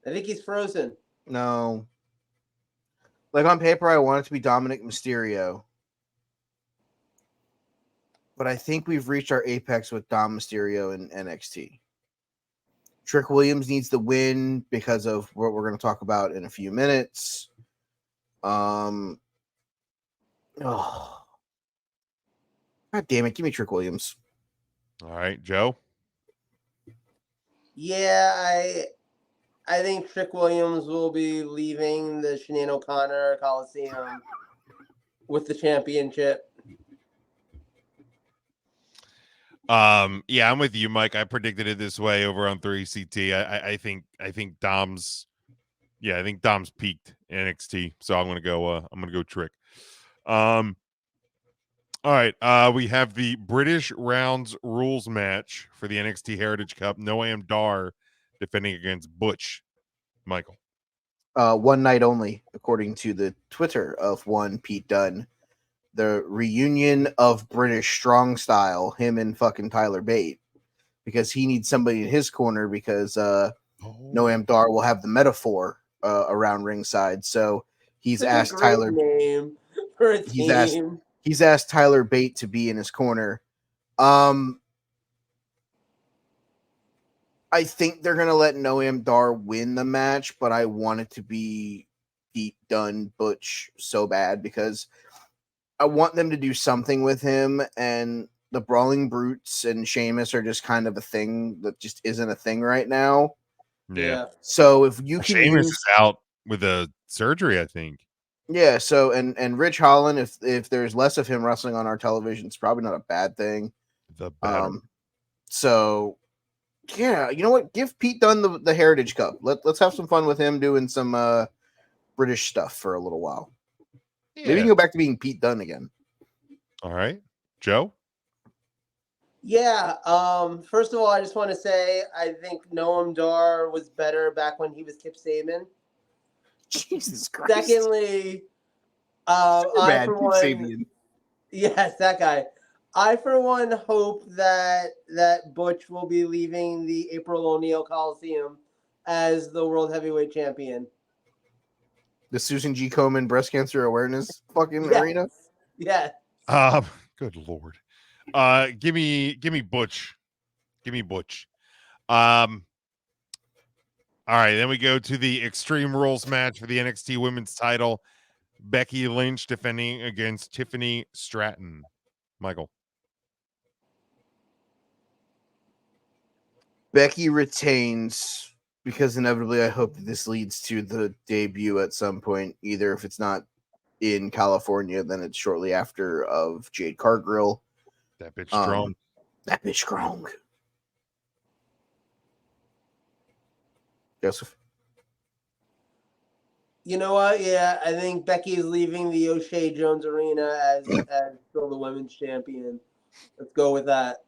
I think he's frozen. No. Like on paper, I want it to be Dominic Mysterio. But I think we've reached our apex with Dom Mysterio in NXT. Trick Williams needs the win because of what we're going to talk about in a few minutes. God damn it. Give me Trick Williams. All right, Joe. Yeah, I think Trick Williams will be leaving the Sinead O'Connor Coliseum with the championship. Yeah, I'm with you, Mike. I predicted it this way over on 3CT. I think Dom's peaked in NXT, so I'm gonna go Trick. All right, we have the British Rounds Rules match for the NXT Heritage Cup. Noam Dar defending against Butch. Michael. One night only, according to the Twitter of one Pete Dunne. The reunion of British strong style, him and fucking Tyler Bate, because he needs somebody in his corner because Noam Dar will have the metaphor around ringside. So he's asked Tyler. Name for a team. He's asked Tyler Bate to be in his corner. I think they're gonna let Noam Dar win the match, but I want it to be Pete Dunne Butch so bad because I want them to do something with him, and the Brawling Brutes and Sheamus are just kind of a thing that just isn't a thing right now. Yeah. So if you can Sheamus is out with a surgery, I think. Yeah, so and Rich Holland, if there's less of him wrestling on our television, it's probably not a bad thing. The better. So yeah, you know what? Give Pete Dunne the Heritage Cup. Let's have some fun with him doing some British stuff for a little while. Yeah. Maybe he can go back to being Pete Dunne again. All right, Joe. Yeah. First of all, I just want to say I think Noam Dar was better back when he was Kip Sabian. Jesus Christ. Secondly, So I bad, for Kip one, Sabian. yes, that guy. I for one hope that Butch will be leaving the April O'Neil Coliseum as the World Heavyweight Champion. The Susan G. Komen breast cancer awareness fucking Yes. arena. Yes. Good Lord. Give me Butch. Give me Butch. All right, then we go to the Extreme Rules match for the NXT Women's title. Becky Lynch defending against Tiffany Stratton. Michael. Becky retains because inevitably I hope that this leads to the debut at some point. Either if it's not in California, then it's shortly after of Jade Cargill. That bitch strong. That bitch strong. Joseph. You know what? Yeah, I think Becky is leaving the O'Shea Jones Arena as still the women's champion. Let's go with that.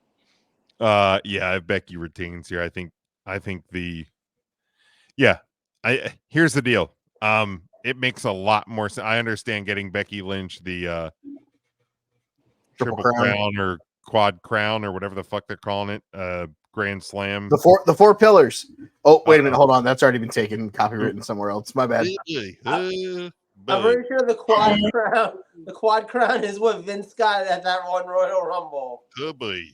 Yeah, Becky retains here. I think here's the deal. It makes a lot more sense. I understand getting Becky Lynch the triple crown or quad crown or whatever the fuck they're calling it. Grand Slam. The four pillars. Oh, wait a minute, hold on. That's already been taken, copywritten somewhere else. My bad. I'm pretty sure the quad crown is what Vince got at that one Royal Rumble.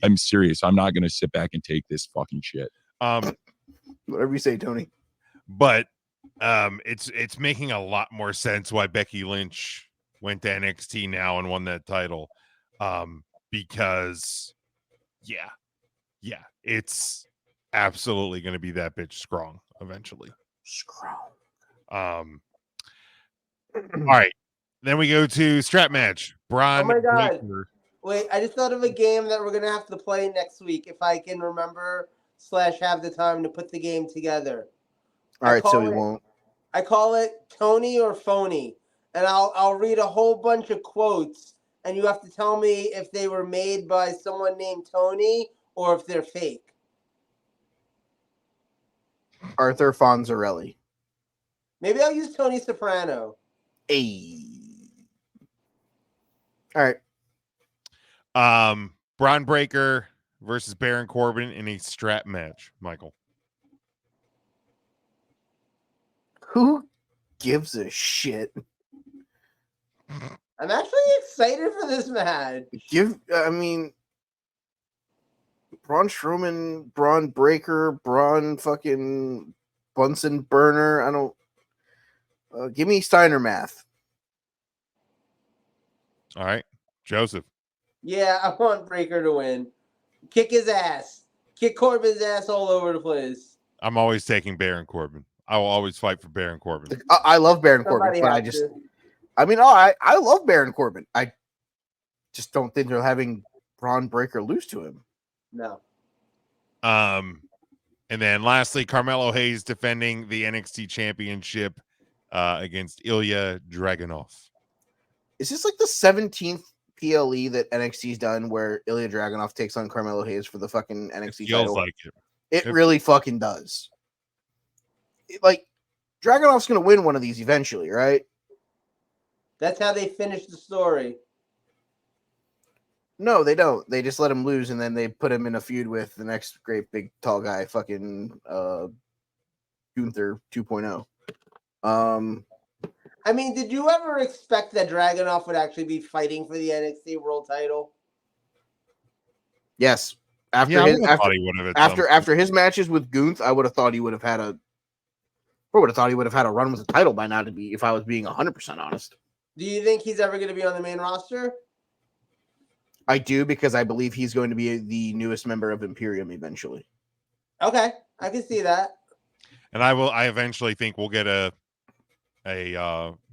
I'm serious. I'm not gonna sit back and take this fucking shit. Whatever you say, Tony. But it's making a lot more sense why Becky Lynch went to NXT now and won that title. Because yeah, it's absolutely going to be that bitch strong eventually. Strong. All right, then we go to strap match. Braun. Oh my God. Breaker. Wait, I just thought of a game that we're going to have to play next week if I can remember / have the time to put the game together. All right, so we won't. I call it Tony or Phony, and I'll read a whole bunch of quotes, and you have to tell me if they were made by someone named Tony or if they're fake. Arthur Fonzarelli. Maybe I'll use Tony Soprano. Hey. All right. Braun Breaker versus Baron Corbin in a strap match. Michael. Who gives a shit? I'm actually excited for this match. Braun Strowman, Braun Breaker, Braun fucking Bunsen Burner. I don't. Give me Steiner math. All right, Joseph. Yeah, I want Breaker to win. Kick his ass. Kick Corbin's ass all over the place. I'm always taking Baron Corbin. I will always fight for Baron Corbin. I love Baron Corbin, but I love Baron Corbin. I just don't think they're having Braun Breaker lose to him. No. And then lastly, Carmelo Hayes defending the NXT Championship against Ilya Dragunov. Is this like the 17th PLE that NXT's done where Ilya Dragunov takes on Carmelo Hayes for the fucking NXT title? Feels like it. It really fucking does. Dragunov's going to win one of these eventually, right? That's how they finish the story. No, they don't. They just let him lose, and then they put him in a feud with the next great big tall guy, fucking Gunther 2.0. Did you ever expect that Dragunov would actually be fighting for the NXT World Title? Yes. After his matches with Gunther, I would have thought he would have had a run with the title by now, if I was being 100% honest. Do you think he's ever going to be on the main roster? I do, because I believe he's going to be the newest member of Imperium eventually. Okay, I can see that. And I eventually think we'll get a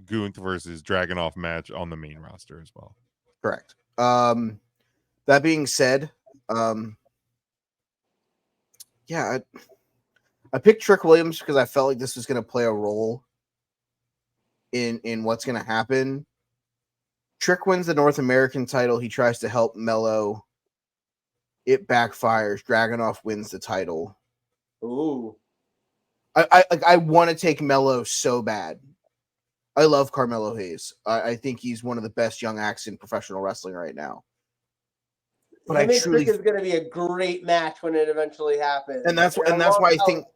Gunther versus Dragunov match on the main roster as well. Correct. That being said, I picked Trick Williams because I felt like this was going to play a role in what's going to happen. Trick wins the North American title. He tries to help Mello. It backfires. Dragunov wins the title. Ooh. I want to take Mello so bad. I love Carmelo Hayes. I think he's one of the best young acts in professional wrestling right now. But Him I and truly, Trick is going to be a great match when it eventually happens. and that's why I think.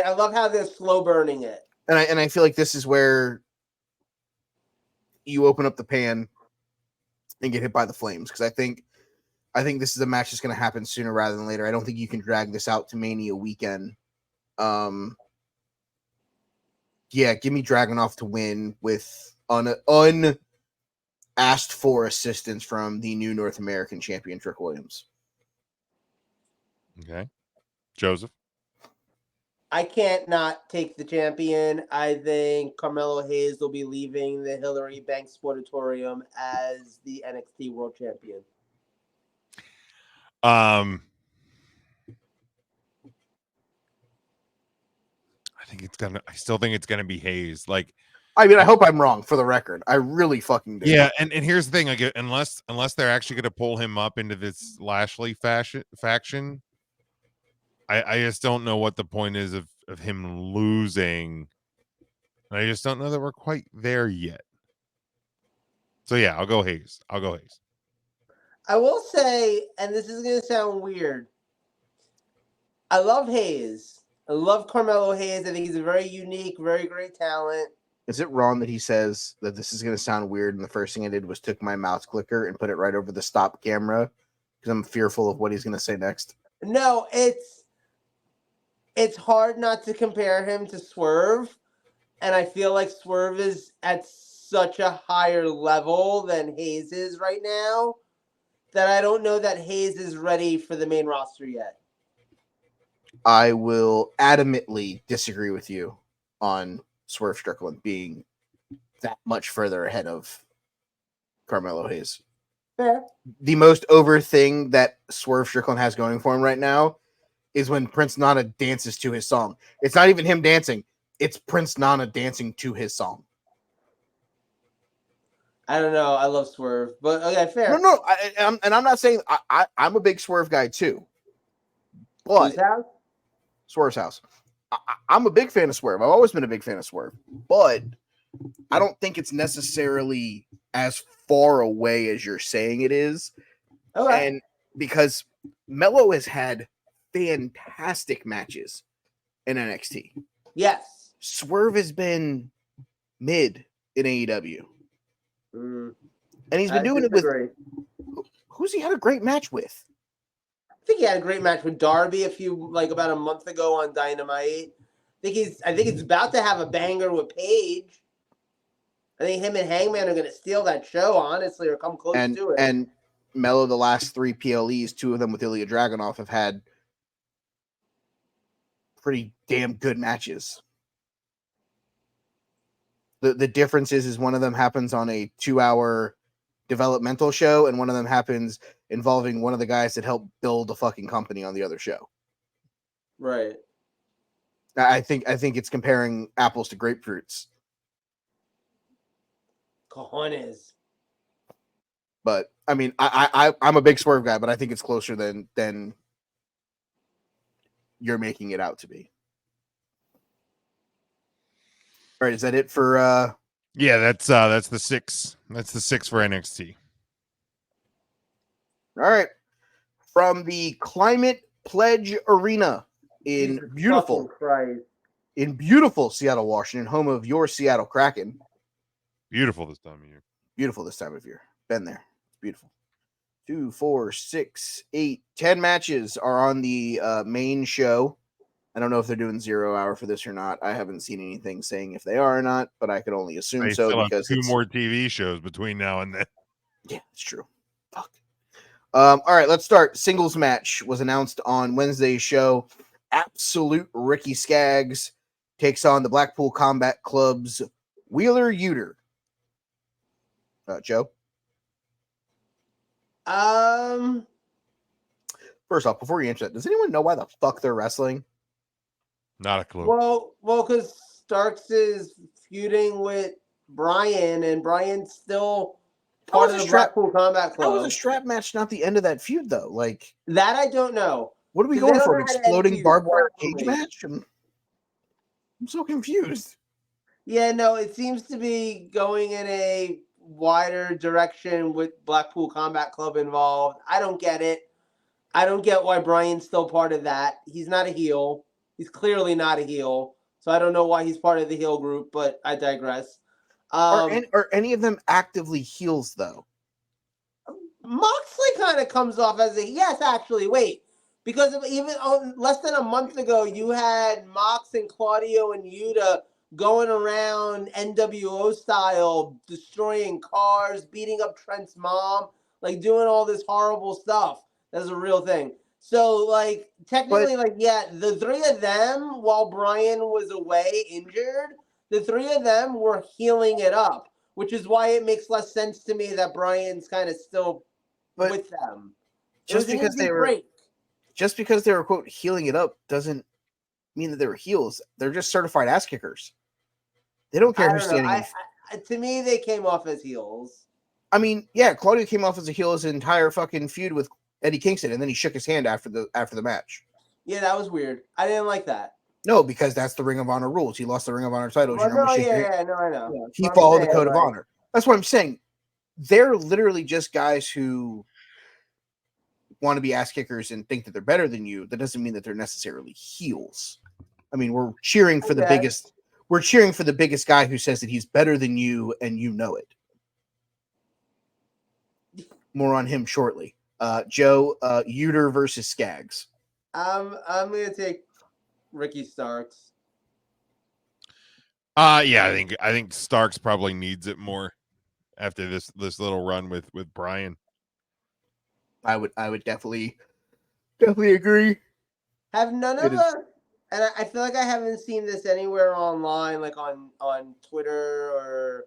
I love how they're slow burning it. And I feel like this is where you open up the pan and get hit by the flames, because I think this is a match that's going to happen sooner rather than later. I don't think you can drag this out to Mania weekend. Yeah, give me Dragunov to win with unasked for assistance from the new North American champion, Trick Williams. Okay. Joseph? I can't not take the champion. I think Carmelo Hayes will be leaving the Hillary Banks Sportatorium as the NXT World Champion. I still think it's gonna be Hayes. Like, I mean, I hope I'm wrong, for the record. I really fucking do. yeah, and here's the thing, like, unless they're actually gonna pull him up into this Lashley faction, I just don't know what the point is of him losing. I just don't know that we're quite there yet. So yeah, I'll go Hayes. I will say, and this is going to sound weird, I love Hayes. I love Carmelo Hayes. I think he's a very unique, very great talent. Is it wrong that he says that this is going to sound weird, and the first thing I did was took my mouse clicker and put it right over the stop camera because I'm fearful of what he's going to say next? No, it's hard not to compare him to Swerve, and I feel like Swerve is at such a higher level than Hayes is right now that I don't know that Hayes is ready for the main roster yet. I will adamantly disagree with you on Swerve Strickland being that much further ahead of Carmelo Hayes. Fair. The most over thing that Swerve Strickland has going for him right now is when Prince Nana dances to his song. It's not even him dancing. It's Prince Nana dancing to his song. I don't know. I love Swerve, but okay, fair. No. I'm not saying I'm a big Swerve guy too. But Whose house? Swerve's house. I'm a big fan of Swerve. I've always been a big fan of Swerve. But I don't think it's necessarily as far away as you're saying it is. Okay. And because Mello has had fantastic matches in NXT. Yes. Swerve has been mid in AEW. And he's been doing it with who's he had a great match with? I think he had a great match with Darby about a month ago on Dynamite. I think he's about to have a banger with Paige. I think him and Hangman are going to steal that show, honestly, or come close to it. And Mello, the last 3 PLEs, 2 of them with Ilya Dragunov, have had pretty damn good matches. The difference is one of them happens on a 2-hour developmental show, and one of them happens involving one of the guys that helped build a fucking company on the other show. Right. I think it's comparing apples to grapefruits. Cojones. But I mean, I'm a big Swerve guy, but I think it's closer than you're making it out to be. All right, is that it for Yeah, that's the 6. That's the 6 for NXT. All right. From the Climate Pledge Arena in beautiful Seattle, Washington, home of your Seattle Kraken. Beautiful this time of year. Beautiful this time of year. Been there. It's beautiful. 2, 4, 6, 8, 10 matches are on the main show. I don't know if they're doing 0 hour for this or not. I haven't seen anything saying if they are or not, but I can only assume so because 2 more TV shows between now and then. Yeah, it's true. Fuck. All right, let's start. Singles match was announced on Wednesday's show. Absolute Ricky Skaggs takes on the Blackpool Combat Club's Wheeler Yutter. Joe? First off, before you answer that, does anyone know why the fuck they're wrestling? Not a clue. Well, because Starks is feuding with Brian, and Brian's still How part was of a the strap- Blackpool Combat How was Club. a strap match not the end of that feud, though? Like, That I don't know. what are we 'Cause they going don't for? know An how to end exploding feuds barbed wire properly. cage match? I'm so confused. Yeah, no, it seems to be going in a wider direction with Blackpool Combat Club involved. I don't get it. I don't get why Brian's still part of that. He's not a heel. He's clearly not a heel. So I don't know why he's part of the heel group, but I digress. Are any of them actively heels, though? Moxley kind of comes off as a yes, actually. Wait, because even less than a month ago, you had Mox and Claudio and Yuta going around NWO style, destroying cars, beating up Trent's mom, like doing all this horrible stuff. That's a real thing. So, like, technically, the three of them, while Brian was away injured, the three of them were healing it up, which is why it makes less sense to me that Brian's kind of still with them. Just because they were quote healing it up doesn't mean that they were heels. They're just certified ass kickers. They don't care who's standing. To me, they came off as heels. I mean, yeah, Claudio came off as a heel his entire fucking feud with Eddie Kingston, and then he shook his hand after the match. Yeah, that was weird. I didn't like that. No, because that's the Ring of Honor rules. He lost the Ring of Honor title. Well, no, I know. Yeah, he followed the Code of Honor. That's what I'm saying. They're literally just guys who want to be ass kickers and think that they're better than you. That doesn't mean that they're necessarily heels. I mean, we're cheering for the biggest. We're cheering for the biggest guy who says that he's better than you, and you know it. More on him shortly. Joe, Uter versus Skaggs. I'm gonna take Ricky Starks. Yeah, I think Starks probably needs it more after this little run with Brian. I would definitely agree. Have none of us, and I feel like I haven't seen this anywhere online, like on Twitter or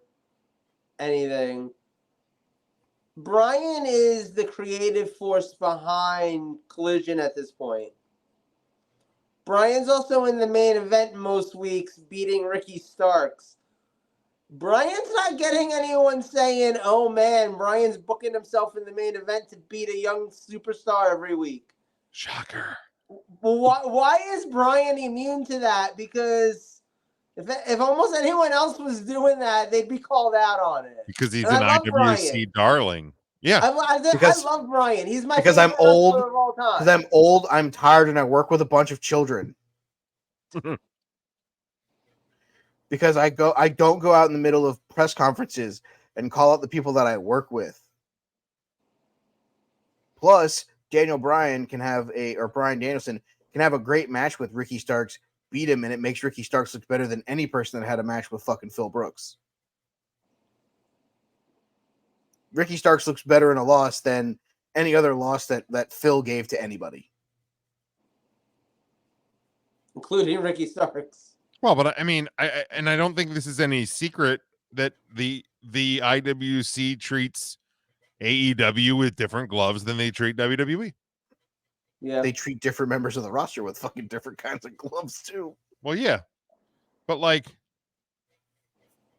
anything. Brian is the creative force behind Collision at this point. Brian's also in the main event most weeks, beating Ricky Starks. Brian's not getting anyone saying, oh man, Brian's booking himself in the main event to beat a young superstar every week. Shocker. Well, why is Brian immune to that? Because if almost anyone else was doing that, they'd be called out on it. Because he's an IWC darling. Yeah. I love Brian. He's my because favorite I'm old. wrestler of all time. Because I'm old, I'm tired, and I work with a bunch of children. Because I don't go out in the middle of press conferences and call out the people that I work with. Plus, Brian Danielson can have a great match with Ricky Starks, beat him, and it makes Ricky Starks look better than any person that had a match with fucking Phil Brooks. Ricky Starks looks better in a loss than any other loss that Phil gave to anybody. Including Ricky Starks. Well, but I mean, I don't think this is any secret that the IWC treats AEW with different gloves than they treat WWE. Yeah. They treat different members of the roster with fucking different kinds of gloves too. Well, yeah. But like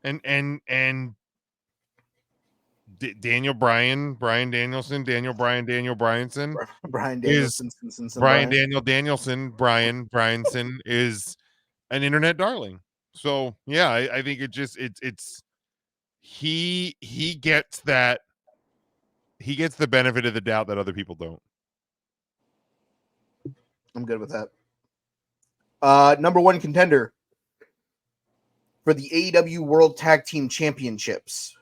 and Daniel Bryanson, Brian Danielson is an internet darling. So yeah, I think it's he gets that, he gets the benefit of the doubt that other people don't. I'm good with that. Number one contender for the AEW World Tag Team Championships.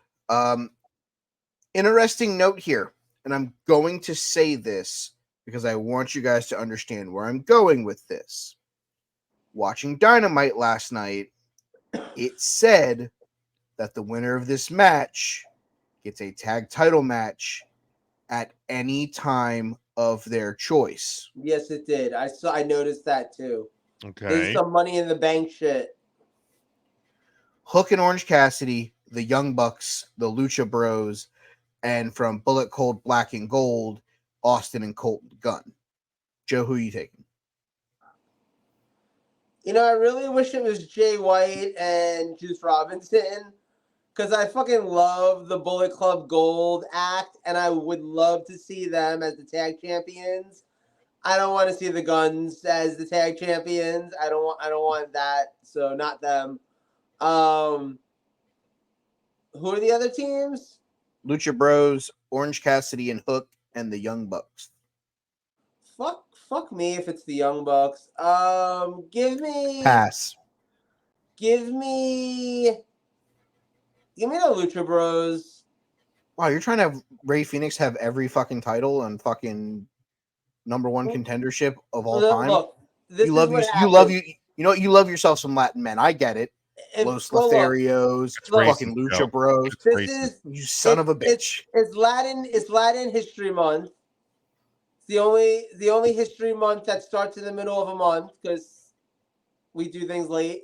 Interesting note here, and I'm going to say this because I want you guys to understand where I'm going with this. Watching Dynamite last night, it said that the winner of this match gets a tag title match at any time of their choice. Yes, it did. I noticed that too. Okay. There's some Money in the Bank shit. Hook and Orange Cassidy, the Young Bucks, the Lucha Bros, and from Bullet Cold Black and Gold, Austin and Colton Gunn. Joe, who are you taking? You know, I really wish it was Jay White and Juice Robinson, because I fucking love the Bullet Club Gold act, and I would love to see them as the tag champions. I don't want to see the Guns as the tag champions. I don't want that. So not them. Who are the other teams? Lucha Bros, Orange Cassidy and Hook, and the Young Bucks. Fuck me if it's the Young Bucks. Pass. Give me the Lucha Bros. Wow, you're trying to have Ray Phoenix have every fucking title and fucking number one contendership of all time. Look, you love you love yourself some Latin men. I get it. Los Lotharios, fucking Lucha Bros. You son of a bitch. It's Latin History Month. It's the only history month that starts in the middle of a month because we do things late.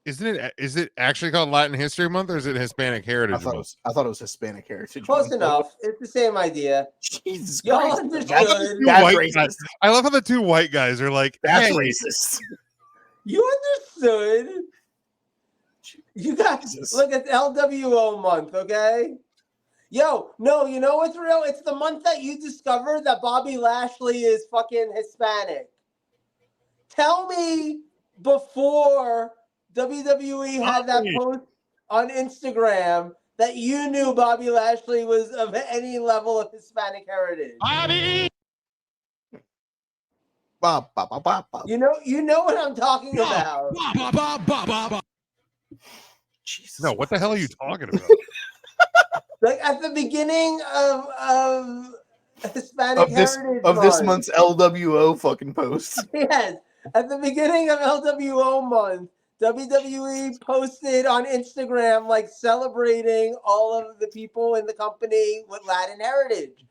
Is it actually called Latin History Month or is it Hispanic Heritage Month? I thought it was Hispanic Heritage Close Month. enough. It's the same idea. Jesus Y'all Christ. understood. That's racist. I love how the two white guys are like, that's hey. racist. You understood. You guys, look, it's LWO month, okay? Yo, no, you know what's real? It's the month that you discovered that Bobby Lashley is fucking Hispanic. Tell me before WWE had that post on Instagram that you knew Bobby Lashley was of any level of Hispanic heritage. Bobby! You know what I'm talking about. Jesus no, what the hell are you talking about? Like at the beginning of Hispanic Heritage of this month's LWO fucking post. Yes, at the beginning of LWO month, WWE posted on Instagram like celebrating all of the people in the company with Latin heritage.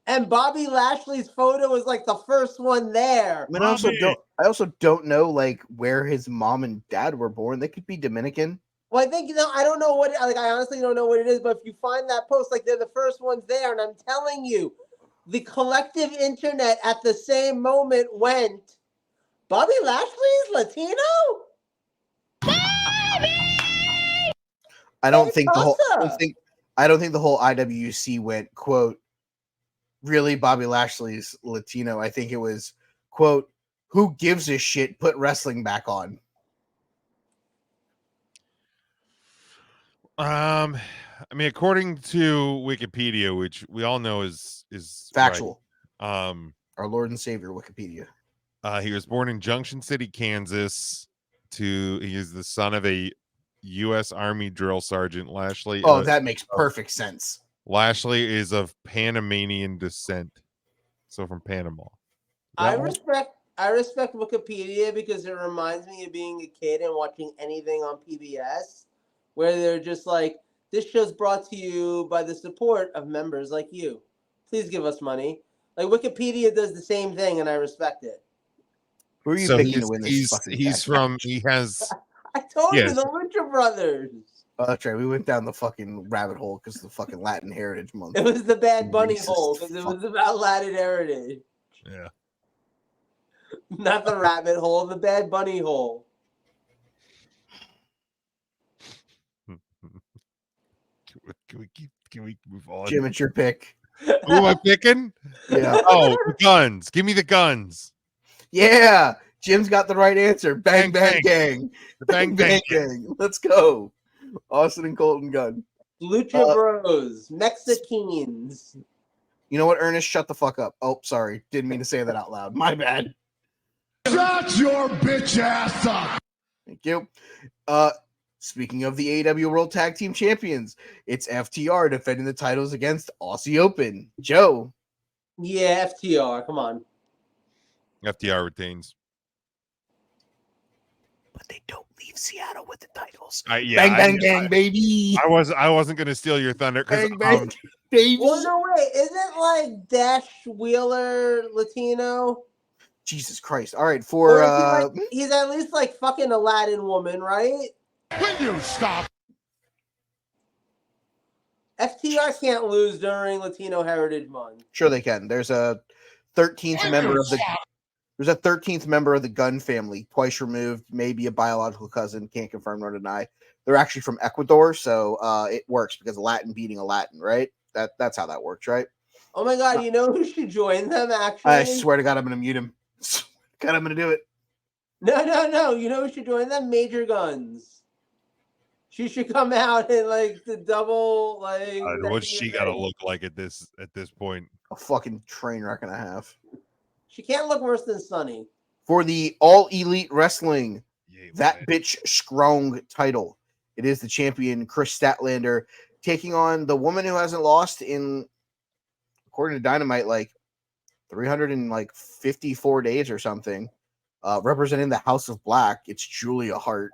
And Bobby Lashley's photo was like the first one there. I mean, I also don't know like where his mom and dad were born. They could be Dominican. Well, I think I don't know what I honestly don't know what it is, but if you find that post, like they're the first ones there, and I'm telling you, the collective internet at the same moment went, Bobby Lashley's Latino? I don't think the whole IWC went, quote, really Bobby Lashley's Latino. I think it was, quote, who gives a shit, put wrestling back on. I mean, according to Wikipedia, which we all know is factual. Right, our Lord and Savior, Wikipedia. He was born in Junction City, Kansas. He is the son of a U.S. Army drill sergeant. Lashley. Oh, that makes perfect sense. Lashley is of Panamanian descent, so from Panama. I respect Wikipedia because it reminds me of being a kid and watching anything on PBS, where they're just like, this show's brought to you by the support of members like you. Please give us money. Like Wikipedia does the same thing, and I respect it. Who are you picking to win this? He has. I told you the Lucha Brothers. Oh, that's right. We went down the fucking rabbit hole because of the fucking Latin Heritage Month. It was the Bad Bunny hole because it was about Latin heritage. Yeah. Not the rabbit hole, the Bad Bunny hole. Can we move on? Jim, it's your pick. Who am I picking? Yeah. Oh, the guns. Give me the guns. Yeah. Jim's got the right answer. Bang, bang, gang. The bang, bang, gang. Let's go. Austin and Colton Gunn. Lucha Bros. Mexicans. You know what, Ernest? Shut the fuck up. Oh, sorry. Didn't mean to say that out loud. My bad. Shut your bitch ass up. Thank you. Speaking of the AEW World Tag Team Champions, it's FTR defending the titles against Aussie Open. Joe. Yeah, FTR. Come on. FTR retains. But they don't leave Seattle with the titles. Bang, bang, bang, baby. I wasn't going to steal your thunder. Bang, bang, baby. Well, no, wait. Isn't like Dash Wheeler Latino? Jesus Christ. All right, for he's at least like fucking a Latin woman, right? Will you stop? FTR can't lose during Latino Heritage Month. Sure they can. There's a 13th member of the There's a 13th member of the Gunn family, twice removed, maybe a biological cousin, can't confirm nor deny. They're actually from Ecuador, so it works because Latin beating a Latin, right? That's how that works, right? Oh my God, you know who should join them, actually? I swear to God, I'm going to mute him. God, I'm going to do it. No. You know who should join them? Major Guns. She should come out in like the double, like. What's she got to look like at this point? A fucking train wreck and a half. She can't look worse than Sunny. For the All Elite Wrestling, Yeah, that man. bitch strong title. It is the champion, Chris Statlander, taking on the woman who hasn't lost in, according to Dynamite, like 354 days or something. Representing the House of Black, it's Julia Hart.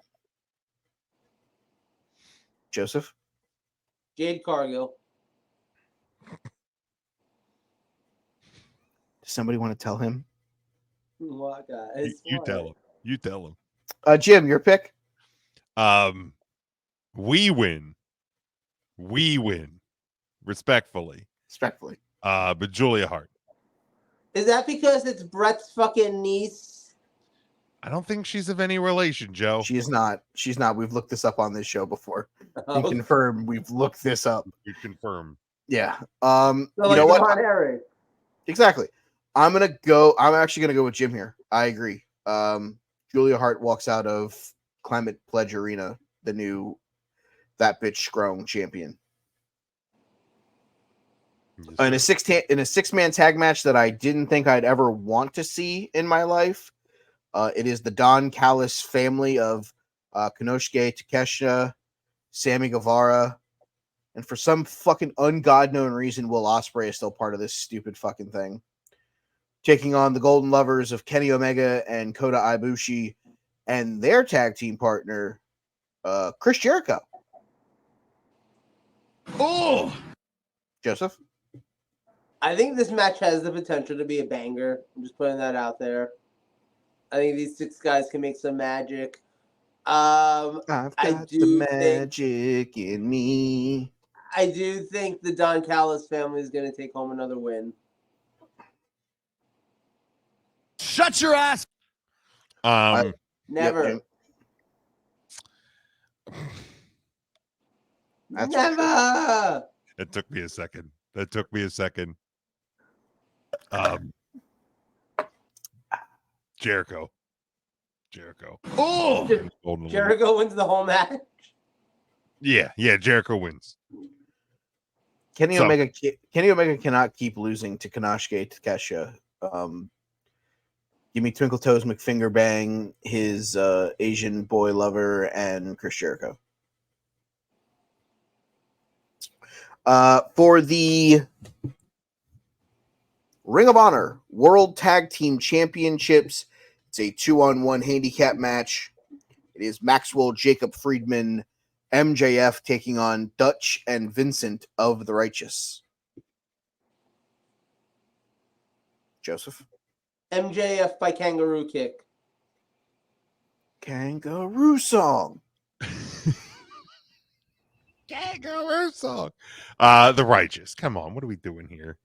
Joseph? Jade Cargill. Does somebody want to tell him? What, guys? You tell him. You tell him. Jim, your pick? We win. Respectfully. But Julia Hart. Is that because it's Brett's fucking niece? I don't think she's of any relation, Joe. She's not. We've looked this up on this show before. Oh. Can confirm we've looked this up. You confirm. Yeah. So You like know what? Von Erich. Exactly. I'm actually gonna go with Jim here. I agree. Julia Hart walks out of Climate Pledge Arena, the new That Bitch Strong champion. In a six-man tag match that I didn't think I'd ever want to see in my life. It is the Don Callis family of Konosuke Takeshita, Sammy Guevara, and for some fucking known reason, Will Ospreay is still part of this stupid fucking thing. Taking on the Golden Lovers of Kenny Omega and Kota Ibushi and their tag team partner, Chris Jericho. Oh! Joseph? I think this match has the potential to be a banger. I'm just putting that out there. I think these six guys can make some magic. I've got the magic in me. I do think the Don Callis family is going to take home another win. Shut your ass! Never. That's Never. It took me a second. Jericho. Oh! Jericho wins the whole match. Yeah, Jericho wins. Kenny Omega cannot keep losing to Konosuke Takeshita. Give me Twinkle Toes McFinger Bang, his Asian boy lover, and Chris Jericho. For the Ring of Honor World Tag Team Championships, it's a 2-on-1 handicap match. It is Maxwell Jacob Friedman, MJF taking on Dutch and Vincent of the Righteous. Joseph? MJF by Kangaroo Kick. Kangaroo Song. Kangaroo Song. The Righteous. Come on, what are we doing here?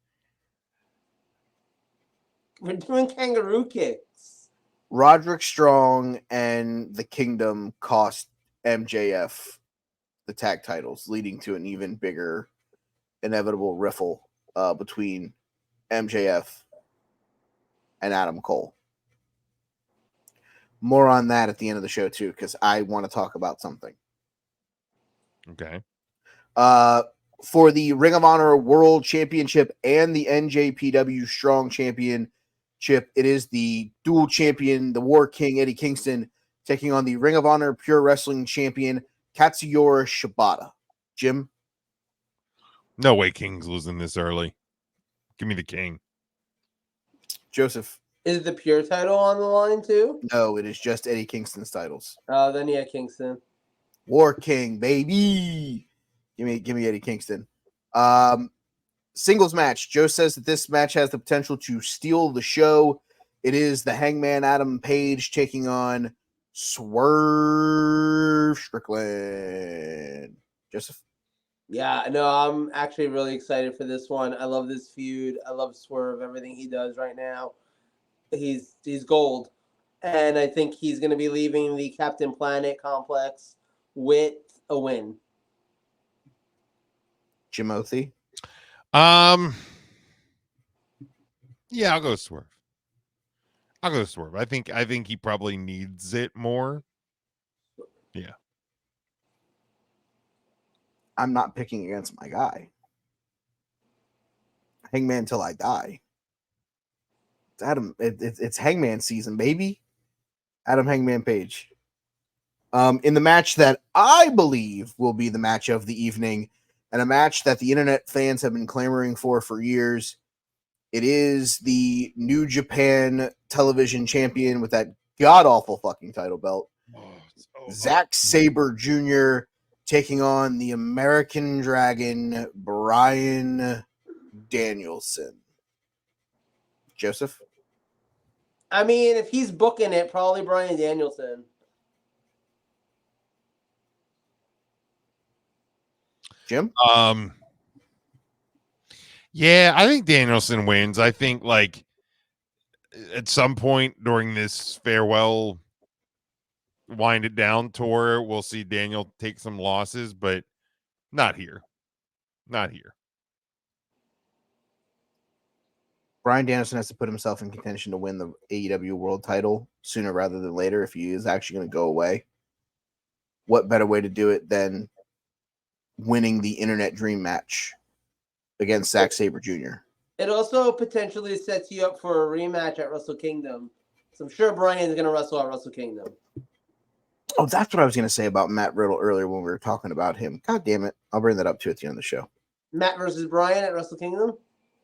We're doing Kangaroo Kicks. Roderick Strong and the Kingdom cost MJF the tag titles, leading to an even bigger inevitable riffle between MJF and Adam Cole. More on that at the end of the show, too, because I want to talk about something. Okay. For the Ring of Honor World Championship and the NJPW Strong Championship, it is the dual champion, the War King, Eddie Kingston, taking on the Ring of Honor Pure Wrestling Champion, Katsuyori Shibata. Jim? No way King's losing this early. Give me the King. Joseph? Is the Pure title on the line, too? No, it is just Eddie Kingston's titles. Then yeah, Kingston. War King, baby. Give me Eddie Kingston. Singles match. Joe says that this match has the potential to steal the show. It is the Hangman Adam Page taking on Swerve Strickland. Joseph? Yeah, no, I'm actually really excited for this one. I love this feud. I love Swerve, everything he does right now. he's gold, and I think he's going to be leaving the Captain Planet complex with a win. Jimothy. Yeah, I'll go Swerve. I think he probably needs it more. Yeah. I'm not picking against my guy. Hangman till I die. It's Adam. It's Hangman season, baby. Adam Hangman Page. In the match that I believe will be the match of the evening, and a match that the internet fans have been clamoring for years. It is the New Japan Television Champion with that god awful fucking title belt, Zack Sabre Jr. taking on the American Dragon, Bryan Danielson. Joseph? I mean, if he's booking it, probably Bryan Danielson. Jim? Yeah, I think Danielson wins. I think like at some point during this farewell wind it down tour, we'll see Daniel take some losses, but not here. Not here. Bryan Danielson has to put himself in contention to win the AEW World title sooner rather than later if he is actually going to go away. What better way to do it than winning the Internet Dream match against Zack Sabre Jr.? It also potentially sets you up for a rematch at Wrestle Kingdom. So I'm sure Bryan's going to wrestle at Wrestle Kingdom. Oh, that's what I was going to say about Matt Riddle earlier when we were talking about him. God damn it. I'll bring that up too at the end of the show. Matt versus Bryan at Wrestle Kingdom?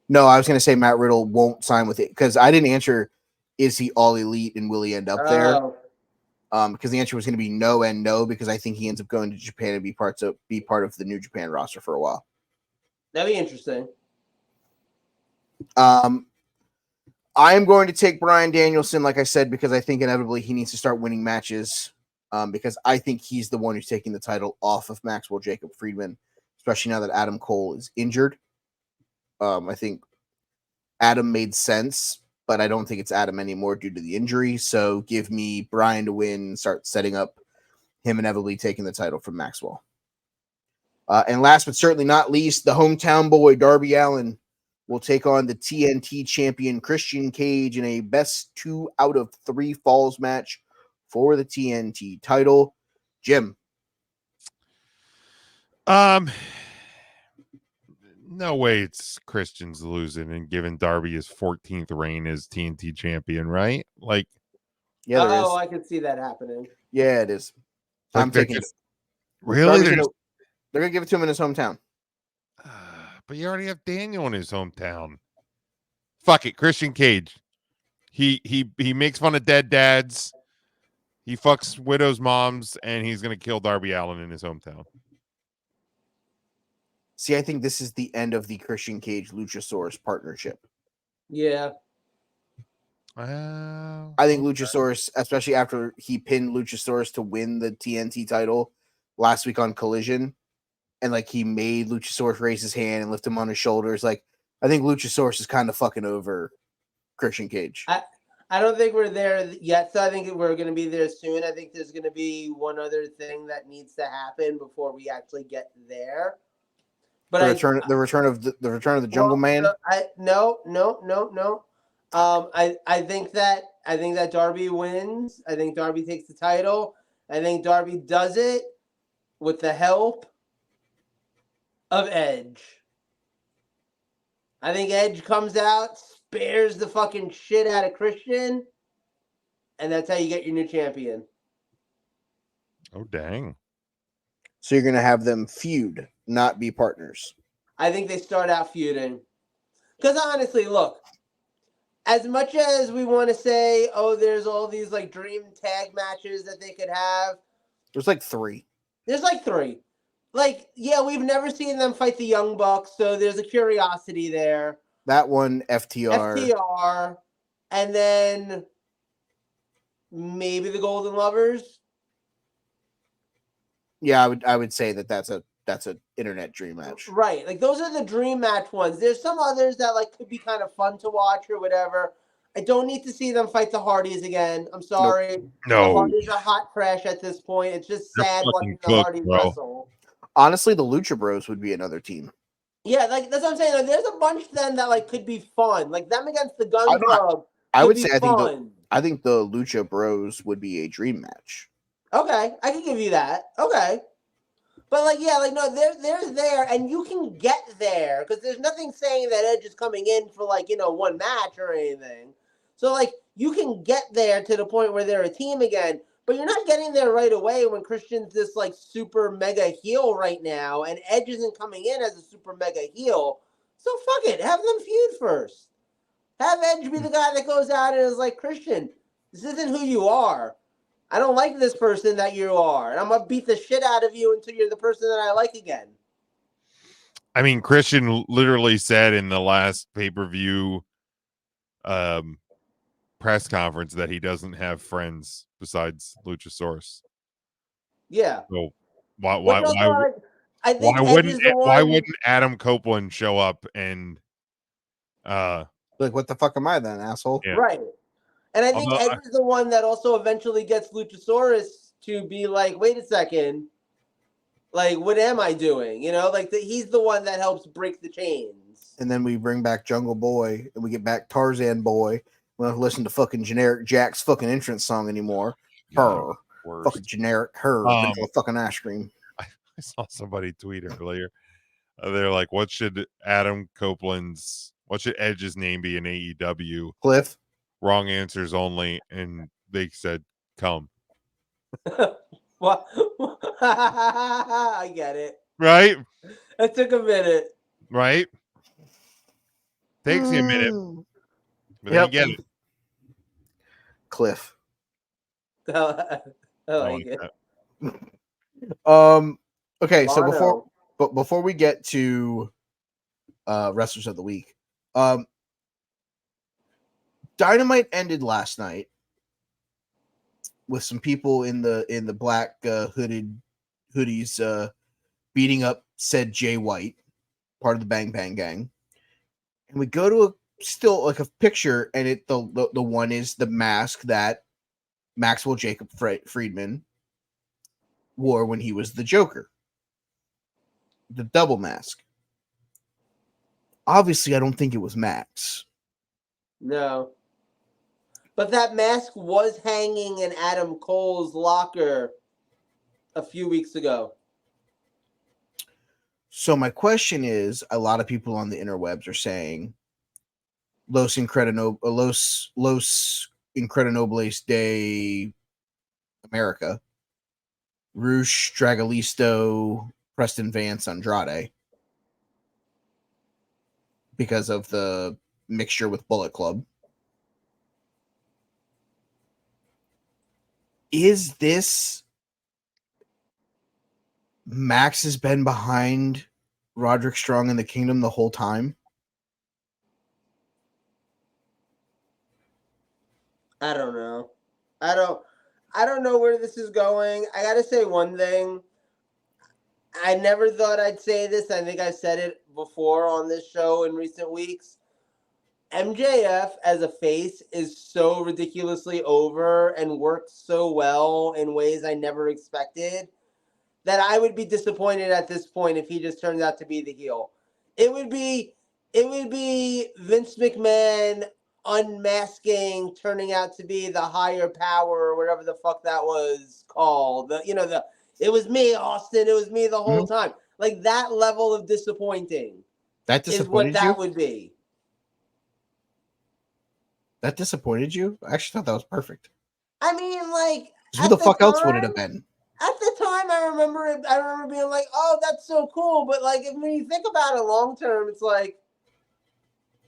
No, I was going to say Matt Riddle won't sign with it because I didn't answer, is he all elite and will he end up there? Because the answer was going to be no and no because I think he ends up going to Japan and be part of the New Japan roster for a while. That'd be interesting. I am going to take Bryan Danielson, like I said, because I think inevitably he needs to start winning matches. Because I think he's the one who's taking the title off of Maxwell Jacob Friedman, especially now that Adam Cole is injured. I think Adam made sense, but I don't think it's Adam anymore due to the injury. So give me Bryan to win, start setting up him inevitably taking the title from Maxwell. And last but certainly not least, the hometown boy, Darby Allin, will take on the TNT champion, Christian Cage, in a best 2 out of 3 falls match for the TNT title. Jim? No way it's Christian's losing and giving Darby his 14th reign as TNT champion, right? Like, yeah, there is. I could see that happening. Yeah, it is. Like I'm taking it. Really? They're gonna give it to him in his hometown. But you already have Daniel in his hometown. Fuck it, Christian Cage. He makes fun of dead dads. He fucks widows' moms, and he's gonna kill Darby Allin in his hometown. See, I think this is the end of the Christian Cage Luchasaurus partnership. Yeah. I think Luchasaurus, especially after he pinned Luchasaurus to win the TNT title last week on Collision, and like he made Luchasaurus raise his hand and lift him on his shoulders. Like, I think Luchasaurus is kind of fucking over Christian Cage. I don't think we're there yet, so I think we're going to be there soon. I think there's going to be one other thing that needs to happen before we actually get there. But the return of the Jungle Man. No. I think that Darby wins. I think Darby takes the title. I think Darby does it with the help of Edge. I think Edge comes out, spares the fucking shit out of Christian, and that's how you get your new champion. Oh, dang. So you're going to have them feud, not be partners. I think they start out feuding. Because honestly, look, as much as we want to say, oh, there's all these like dream tag matches that they could have. There's like 3. Like, yeah, we've never seen them fight the Young Bucks, so there's a curiosity there. That one, FTR. And then maybe the Golden Lovers. Yeah, I would say that's an internet dream match. Right. Like those are the dream match ones. There's some others that like could be kind of fun to watch or whatever. I don't need to see them fight the Hardys again. I'm sorry. The No, Hardys are hot trash at this point. It's just they're sad fucking watching the cooked, Hardys bro. wrestle. Honestly, the Lucha Bros would be another team. Yeah, like that's what I'm saying. Like, there's a bunch then that like could be fun. Like them against the Gun I'm not- Club. I could would be say fun. I think the Lucha Bros would be a dream match. Okay, I can give you that. Okay. But like, yeah, like no, there's there, and you can get there because there's nothing saying that Edge is coming in for like one match or anything. So like, you can get there to the point where they're a team again, but you're not getting there right away when Christian's this like super mega heel right now, and Edge isn't coming in as a super mega heel. So fuck it, have them feud first. Have Edge be the guy that goes out and is like, Christian, this isn't who you are. I don't like this person that you are, and I'm gonna beat the shit out of you until you're the person that I like again. I mean, Christian literally said in the last pay-per-view press conference that he doesn't have friends besides Luchasaurus. Yeah. So I think Edge is the one. why wouldn't Adam Copeland show up and Like, what the fuck am I then, asshole? Yeah. Right. And I think Although Edge is the one that also eventually gets Luchasaurus to be like, wait a second, like, what am I doing? He's the one that helps break the chains. And then we bring back Jungle Boy, and we get back Tarzan Boy. We don't have to listen to fucking generic Jack's fucking entrance song anymore. God, Her. worst. Fucking generic her. Vanilla fucking ice cream. I saw somebody tweet earlier. They're like, what should Edge's name be in AEW? Cliff. Wrong answers only. And they said, come. Well, I get it. Right? It took a minute. Right? Takes you a minute. But then you get it. Cliff. I like it. That. Okay, so Lano. before we get to wrestlers of the week, Dynamite ended last night with some people in the black hoodies beating up said Jay White, part of the Bang Bang Gang, and we go to a picture, and the one is the mask that Maxwell Jacob Friedman wore when he was the Joker, the double mask. Obviously, I don't think it was Max. No. But that mask was hanging in Adam Cole's locker a few weeks ago. So my question is, a lot of people on the interwebs are saying Los Incredinobles de America, Rush Dragalisto, Preston Vance, Andrade, because of the mixture with Bullet Club. Is this Max has been behind Roderick Strong in the Kingdom the whole time? I don't know. I don't know where this is going. I gotta say one thing. I never thought I'd say this. I think I said it before on this show in recent weeks. MJF as a face is so ridiculously over and works so well in ways I never expected that I would be disappointed at this point if he just turns out to be the heel. It would be Vince McMahon unmasking, turning out to be the higher power or whatever the fuck that was called. It was me, Austin. It was me the whole time. Like that level of disappointing. That is what disappointed that you? would be. That disappointed you? I actually thought that was perfect. I mean, like, Who the fuck else would it have been? At the time, I remember being like, "Oh, that's so cool," but like, when you think about it long term, it's like.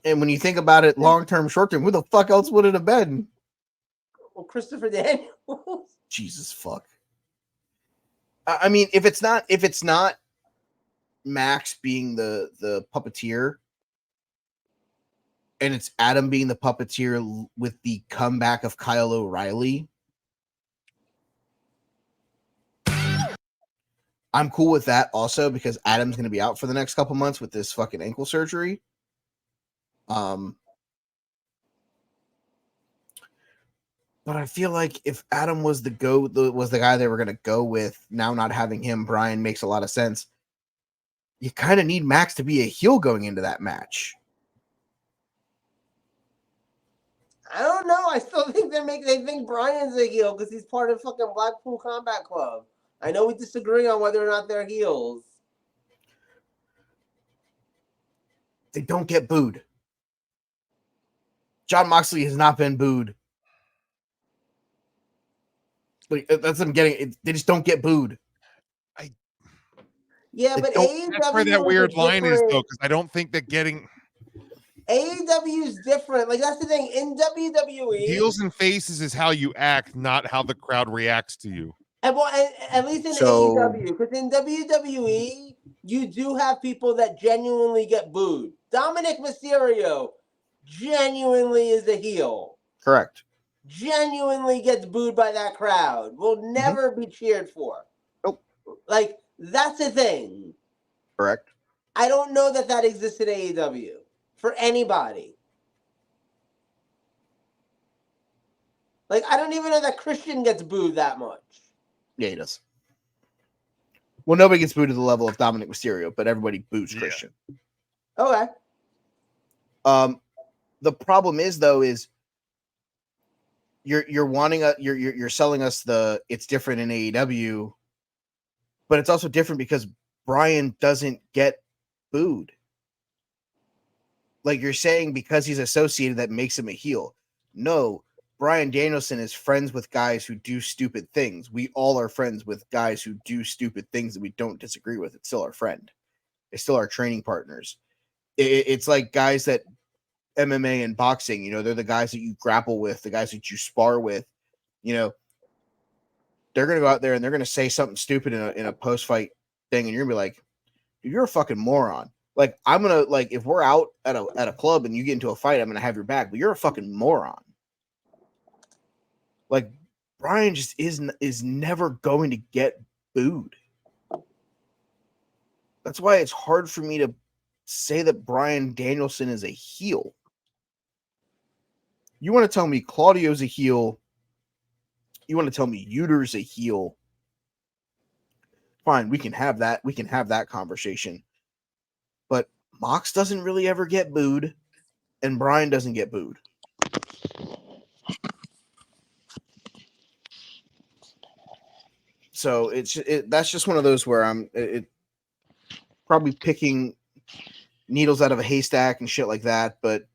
And when you think about it long term, short term, who the fuck else would it have been? Well, Christopher Daniels. Jesus fuck. I mean, if it's not Max being the puppeteer, and it's Adam being the puppeteer with the comeback of Kyle O'Reilly, I'm cool with that also, because Adam's going to be out for the next couple months with this fucking ankle surgery. But I feel like if Adam was the guy they were going to go with, now not having him, Brian makes a lot of sense. You kind of need Max to be a heel going into that match. I don't know. I still think they think Brian's a heel because he's part of fucking Blackpool Combat Club. I know we disagree on whether or not they're heels. They don't get booed. Jon Moxley has not been booed. Like, that's them getting it. They just don't get booed. Yeah, They but don't- AEW That's where that is weird a line is, though, different. because I don't think that getting AEW is different. Like that's the thing in WWE. heels and faces is how you act, not how the crowd reacts to you. And well, at least in So- AEW, because in WWE, you do have people that genuinely get booed. Dominic Mysterio genuinely is a heel. Correct. Genuinely gets booed by that crowd. Will never be cheered for. Nope. Like, that's the thing. Correct. I don't know that exists in AEW for anybody. Like, I don't even know that Christian gets booed that much. Yeah, he does. Well, nobody gets booed to the level of Dominic Mysterio, but everybody boos Christian. Okay. The problem is though is you're wanting you're selling us the it's different in AEW, but it's also different because Brian doesn't get booed. Like you're saying because he's associated that makes him a heel. No, Bryan Danielson is friends with guys who do stupid things. We all are friends with guys who do stupid things that we don't disagree with. It's still our friend. It's still our training partners. It's like guys that MMA and boxing, you know, they're the guys that you grapple with, the guys that you spar with, you know, they're going to go out there and they're going to say something stupid in a post-fight thing. And you're gonna be like, dude, you're a fucking moron. Like, I'm going to, like, if we're out at a club and you get into a fight, I'm going to have your back, but you're a fucking moron. Like, Brian just is never going to get booed. That's why it's hard for me to say that Bryan Danielson is a heel. You want to tell me Claudio's a heel? You want to tell me Uter's a heel? Fine, we can have that. We can have that conversation. But Mox doesn't really ever get booed, and Brian doesn't get booed. So that's just one of those where I'm probably picking needles out of a haystack and shit like that. But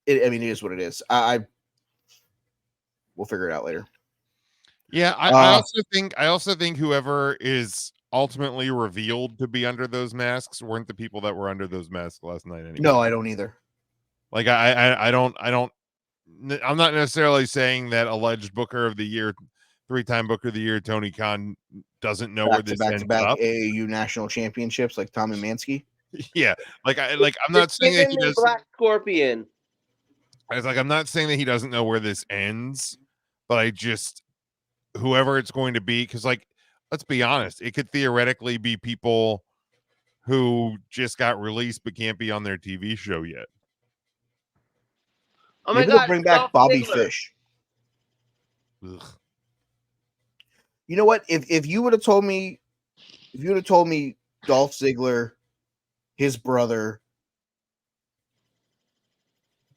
it is what it is. We'll figure it out later. Yeah, I also think whoever is ultimately revealed to be under those masks weren't the people that were under those masks last night anyway. No, I don't either. Like I'm not necessarily saying that alleged Booker of the Year, 3-time Booker of the Year, Tony Khan doesn't know where this ends up. AAU national championships like Tommy Mansky. Yeah, I'm not saying that he does. Black Scorpion. I'm not saying that he doesn't know where this ends, but whoever it's going to be, because let's be honest, it could theoretically be people who just got released but can't be on their TV show yet. Oh my Maybe God! they'll bring back Bobby Fish. Ugh. You know what? If you would have told me Dolph Ziggler, his brother,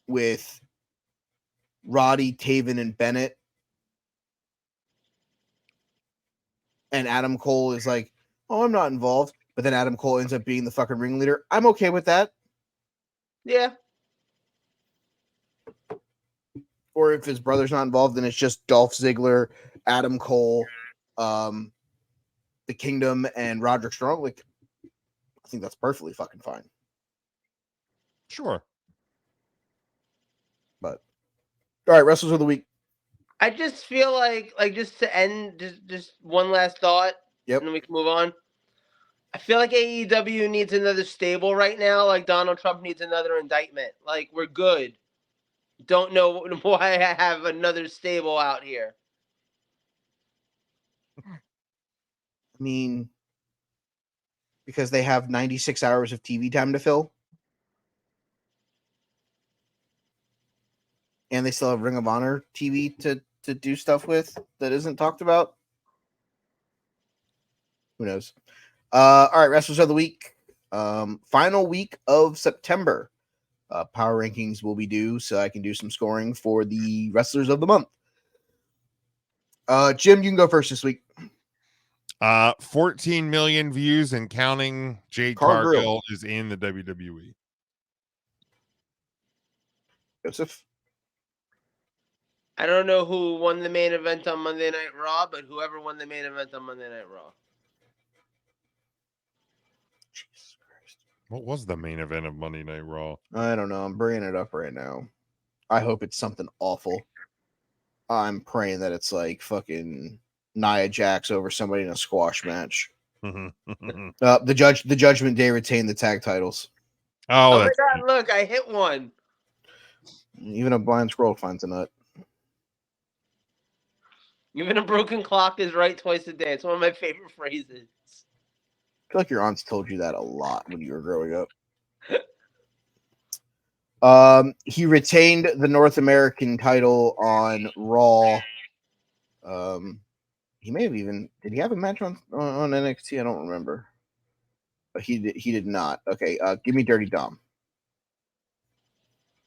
with Roddy, Taven, and Bennett, and Adam Cole is like, oh, I'm not involved, but then Adam Cole ends up being the fucking ringleader, I'm okay with that. Yeah. Or if his brother's not involved, then it's just Dolph Ziggler, Adam Cole, the Kingdom, and Roderick Strong. Like, I think that's perfectly fucking fine. Sure. But all right, wrestlers of the week. I just feel like just to end, just one last thought. Yep. And then we can move on. I feel like AEW needs another stable right now. Like Donald Trump needs another indictment. Like, we're good. Don't know why I have another stable out here. I mean, because they have 96 hours of TV time to fill. And they still have Ring of Honor TV to do stuff with that isn't talked about. Who knows? All right, wrestlers of the week. Final week of September. Power rankings will be due, so I can do some scoring for the wrestlers of the month. Jim, you can go first this week. 14 million views and counting. Jade Cargill is in the WWE. Joseph. I don't know who won the main event on Monday Night Raw, but whoever won the main event on Monday Night Raw. Jesus Christ. What was the main event of Monday Night Raw? I don't know. I'm bringing it up right now. I hope it's something awful. I'm praying that it's like fucking Nia Jax over somebody in a squash match. The Judgment Day retained the tag titles. Oh my God! Look, I hit one. Even a blind squirrel finds a nut. Even a broken clock is right twice a day. It's one of my favorite phrases. I feel like your aunts told you that a lot when you were growing up. He retained the North American title on Raw. He may have even did he have a match on NXT? I don't remember. But he did not. Okay, give me Dirty Dom.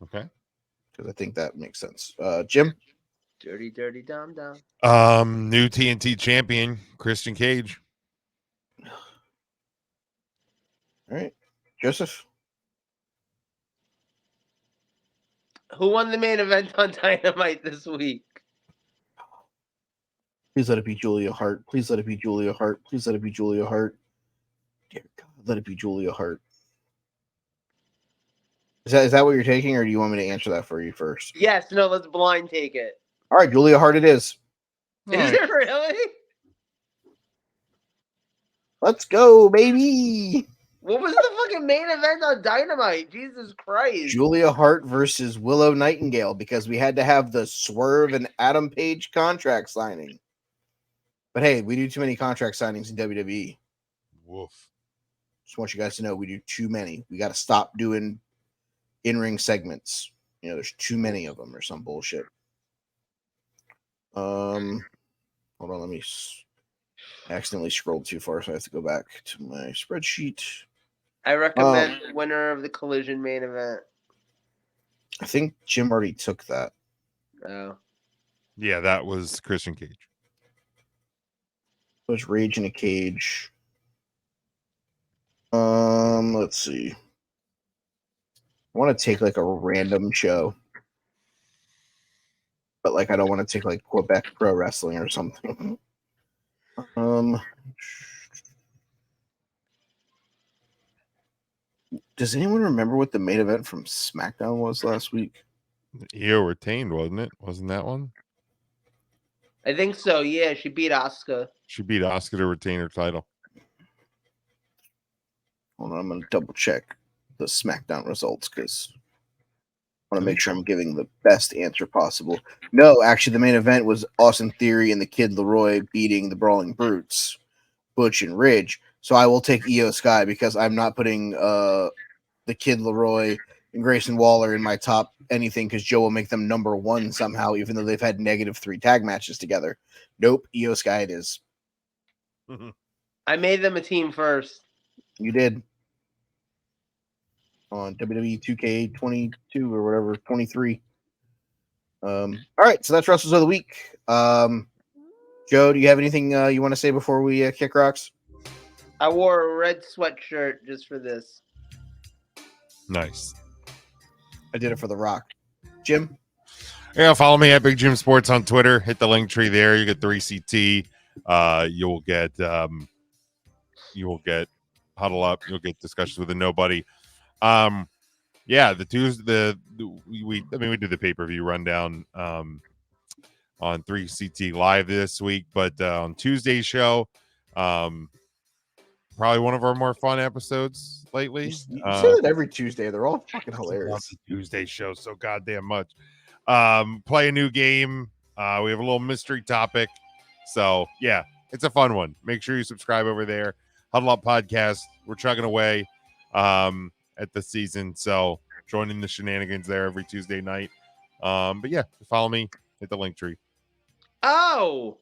Okay. Because I think that makes sense. Jim? Dirty Dom Dom. New TNT champion, Christian Cage. All right. Joseph? Who won the main event on Dynamite this week? Please let it be Julia Hart. Please let it be Julia Hart. Please let it be Julia Hart. Dear God, let it be Julia Hart. Is that what you're taking, or do you want me to answer that for you first? Yes, no, let's blind take it. All right, Julia Hart it is. Is it really? Let's go, baby. What was the fucking main event on Dynamite? Jesus Christ. Julia Hart versus Willow Nightingale, because we had to have the Swerve and Adam Page contract signing. But hey, we do too many contract signings in WWE. Woof. Just want you guys to know we do too many. We got to stop doing in-ring segments. You know, there's too many of them or some bullshit. Hold on, let me accidentally scrolled too far, so I have to go back to my spreadsheet. I recommend the winner of the Collision main event. I think Jim already took that. Oh. Yeah, that was Christian Cage. It was Rage in a Cage. Let's see. I want to take like a random show. But like I don't want to take like Quebec Pro Wrestling or something. Does anyone remember what the main event from SmackDown was last week? Io retained, wasn't it? Wasn't that one? I think so, yeah. She beat Asuka. She beat Asuka to retain her title. Hold on, I'm going to double check the SmackDown results because I want to make sure I'm giving the best answer possible. No, actually, the main event was Austin Theory and the Kid Leroy beating the Brawling Brutes, Butch and Ridge. So I will take Io Sky because I'm not putting the Kid Leroy and Grayson Waller in my top anything because Joe will make them number one somehow, even though they've had -3 tag matches together. Nope, Io Sky it is. I made them a team first. You did. On WWE 2K22 or whatever, 23. All right, so that's Wrestlers of the Week. Joe, do you have anything you want to say before we kick rocks? I wore a red sweatshirt just for this. Nice. I did it for The Rock. Jim? Yeah, follow me at Big Jim Sports on Twitter. Hit the link tree there. You get 3CT. You'll get Huddle Up. You'll get discussions with a nobody. Yeah, we do the pay-per-view rundown on 3CT live this week, but on Tuesday's show, probably one of our more fun episodes lately. You say that every Tuesday. They're all fucking hilarious. The Tuesday show so goddamn much. Play a new game. We have a little mystery topic. So yeah, it's a fun one. Make sure you subscribe over there. Huddle Up Podcast. We're chugging away at the season. So joining the shenanigans there every Tuesday night. But yeah, follow me. Hit the link tree. Oh,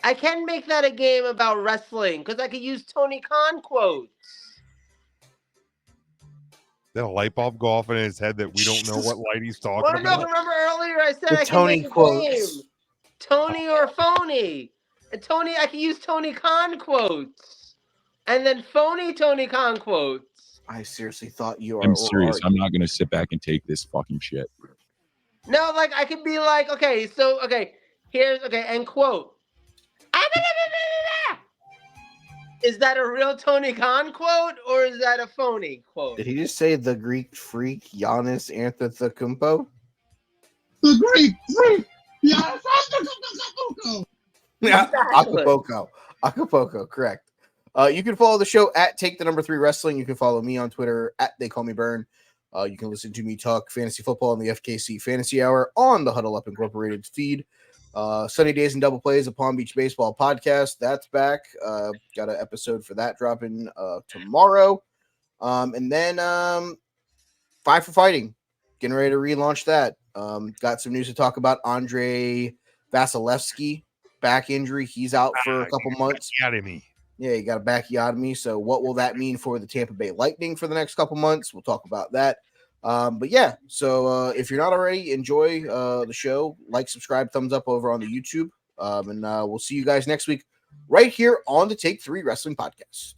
I can make that a game about wrestling because I could use Tony Khan quotes. Did a light bulb go off in his head that we don't know what light he's talking Well, no, about? remember earlier I said The I can Tony make a quotes. game. Tony or phony. And Tony, I can use Tony Khan quotes. And then phony Tony Khan quotes. I seriously thought you are. I'm serious. I'm not going to sit back and take this fucking shit. No, like I could be like, okay, so here's and quote. Is that a real Tony Khan quote or is that a phony quote? Did he just say the Greek freak Giannis Antetokounmpo? The Greek freak. Yes, Antetokounmpo. Yeah, Exactly. Acapulco, correct. You can follow the show at Take the Number 3 Wrestling. You can follow me on Twitter at They Call Me Burn. You can listen to me talk fantasy football on the FKC Fantasy Hour on the Huddle Up Incorporated feed. Sunny Days and Double Plays, a Palm Beach Baseball podcast. That's back. Got an episode for that dropping tomorrow. And then Five for Fighting. Getting ready to relaunch that. Got some news to talk about. Andre Vasilevsky, back injury. He's out for a couple months. Yeah, he got a bacchiotomy. So what will that mean for the Tampa Bay Lightning for the next couple months? We'll talk about that. But yeah, so if you're not already, enjoy the show. Like, subscribe, thumbs up over on the YouTube. And we'll see you guys next week right here on the Take 3 Wrestling Podcast.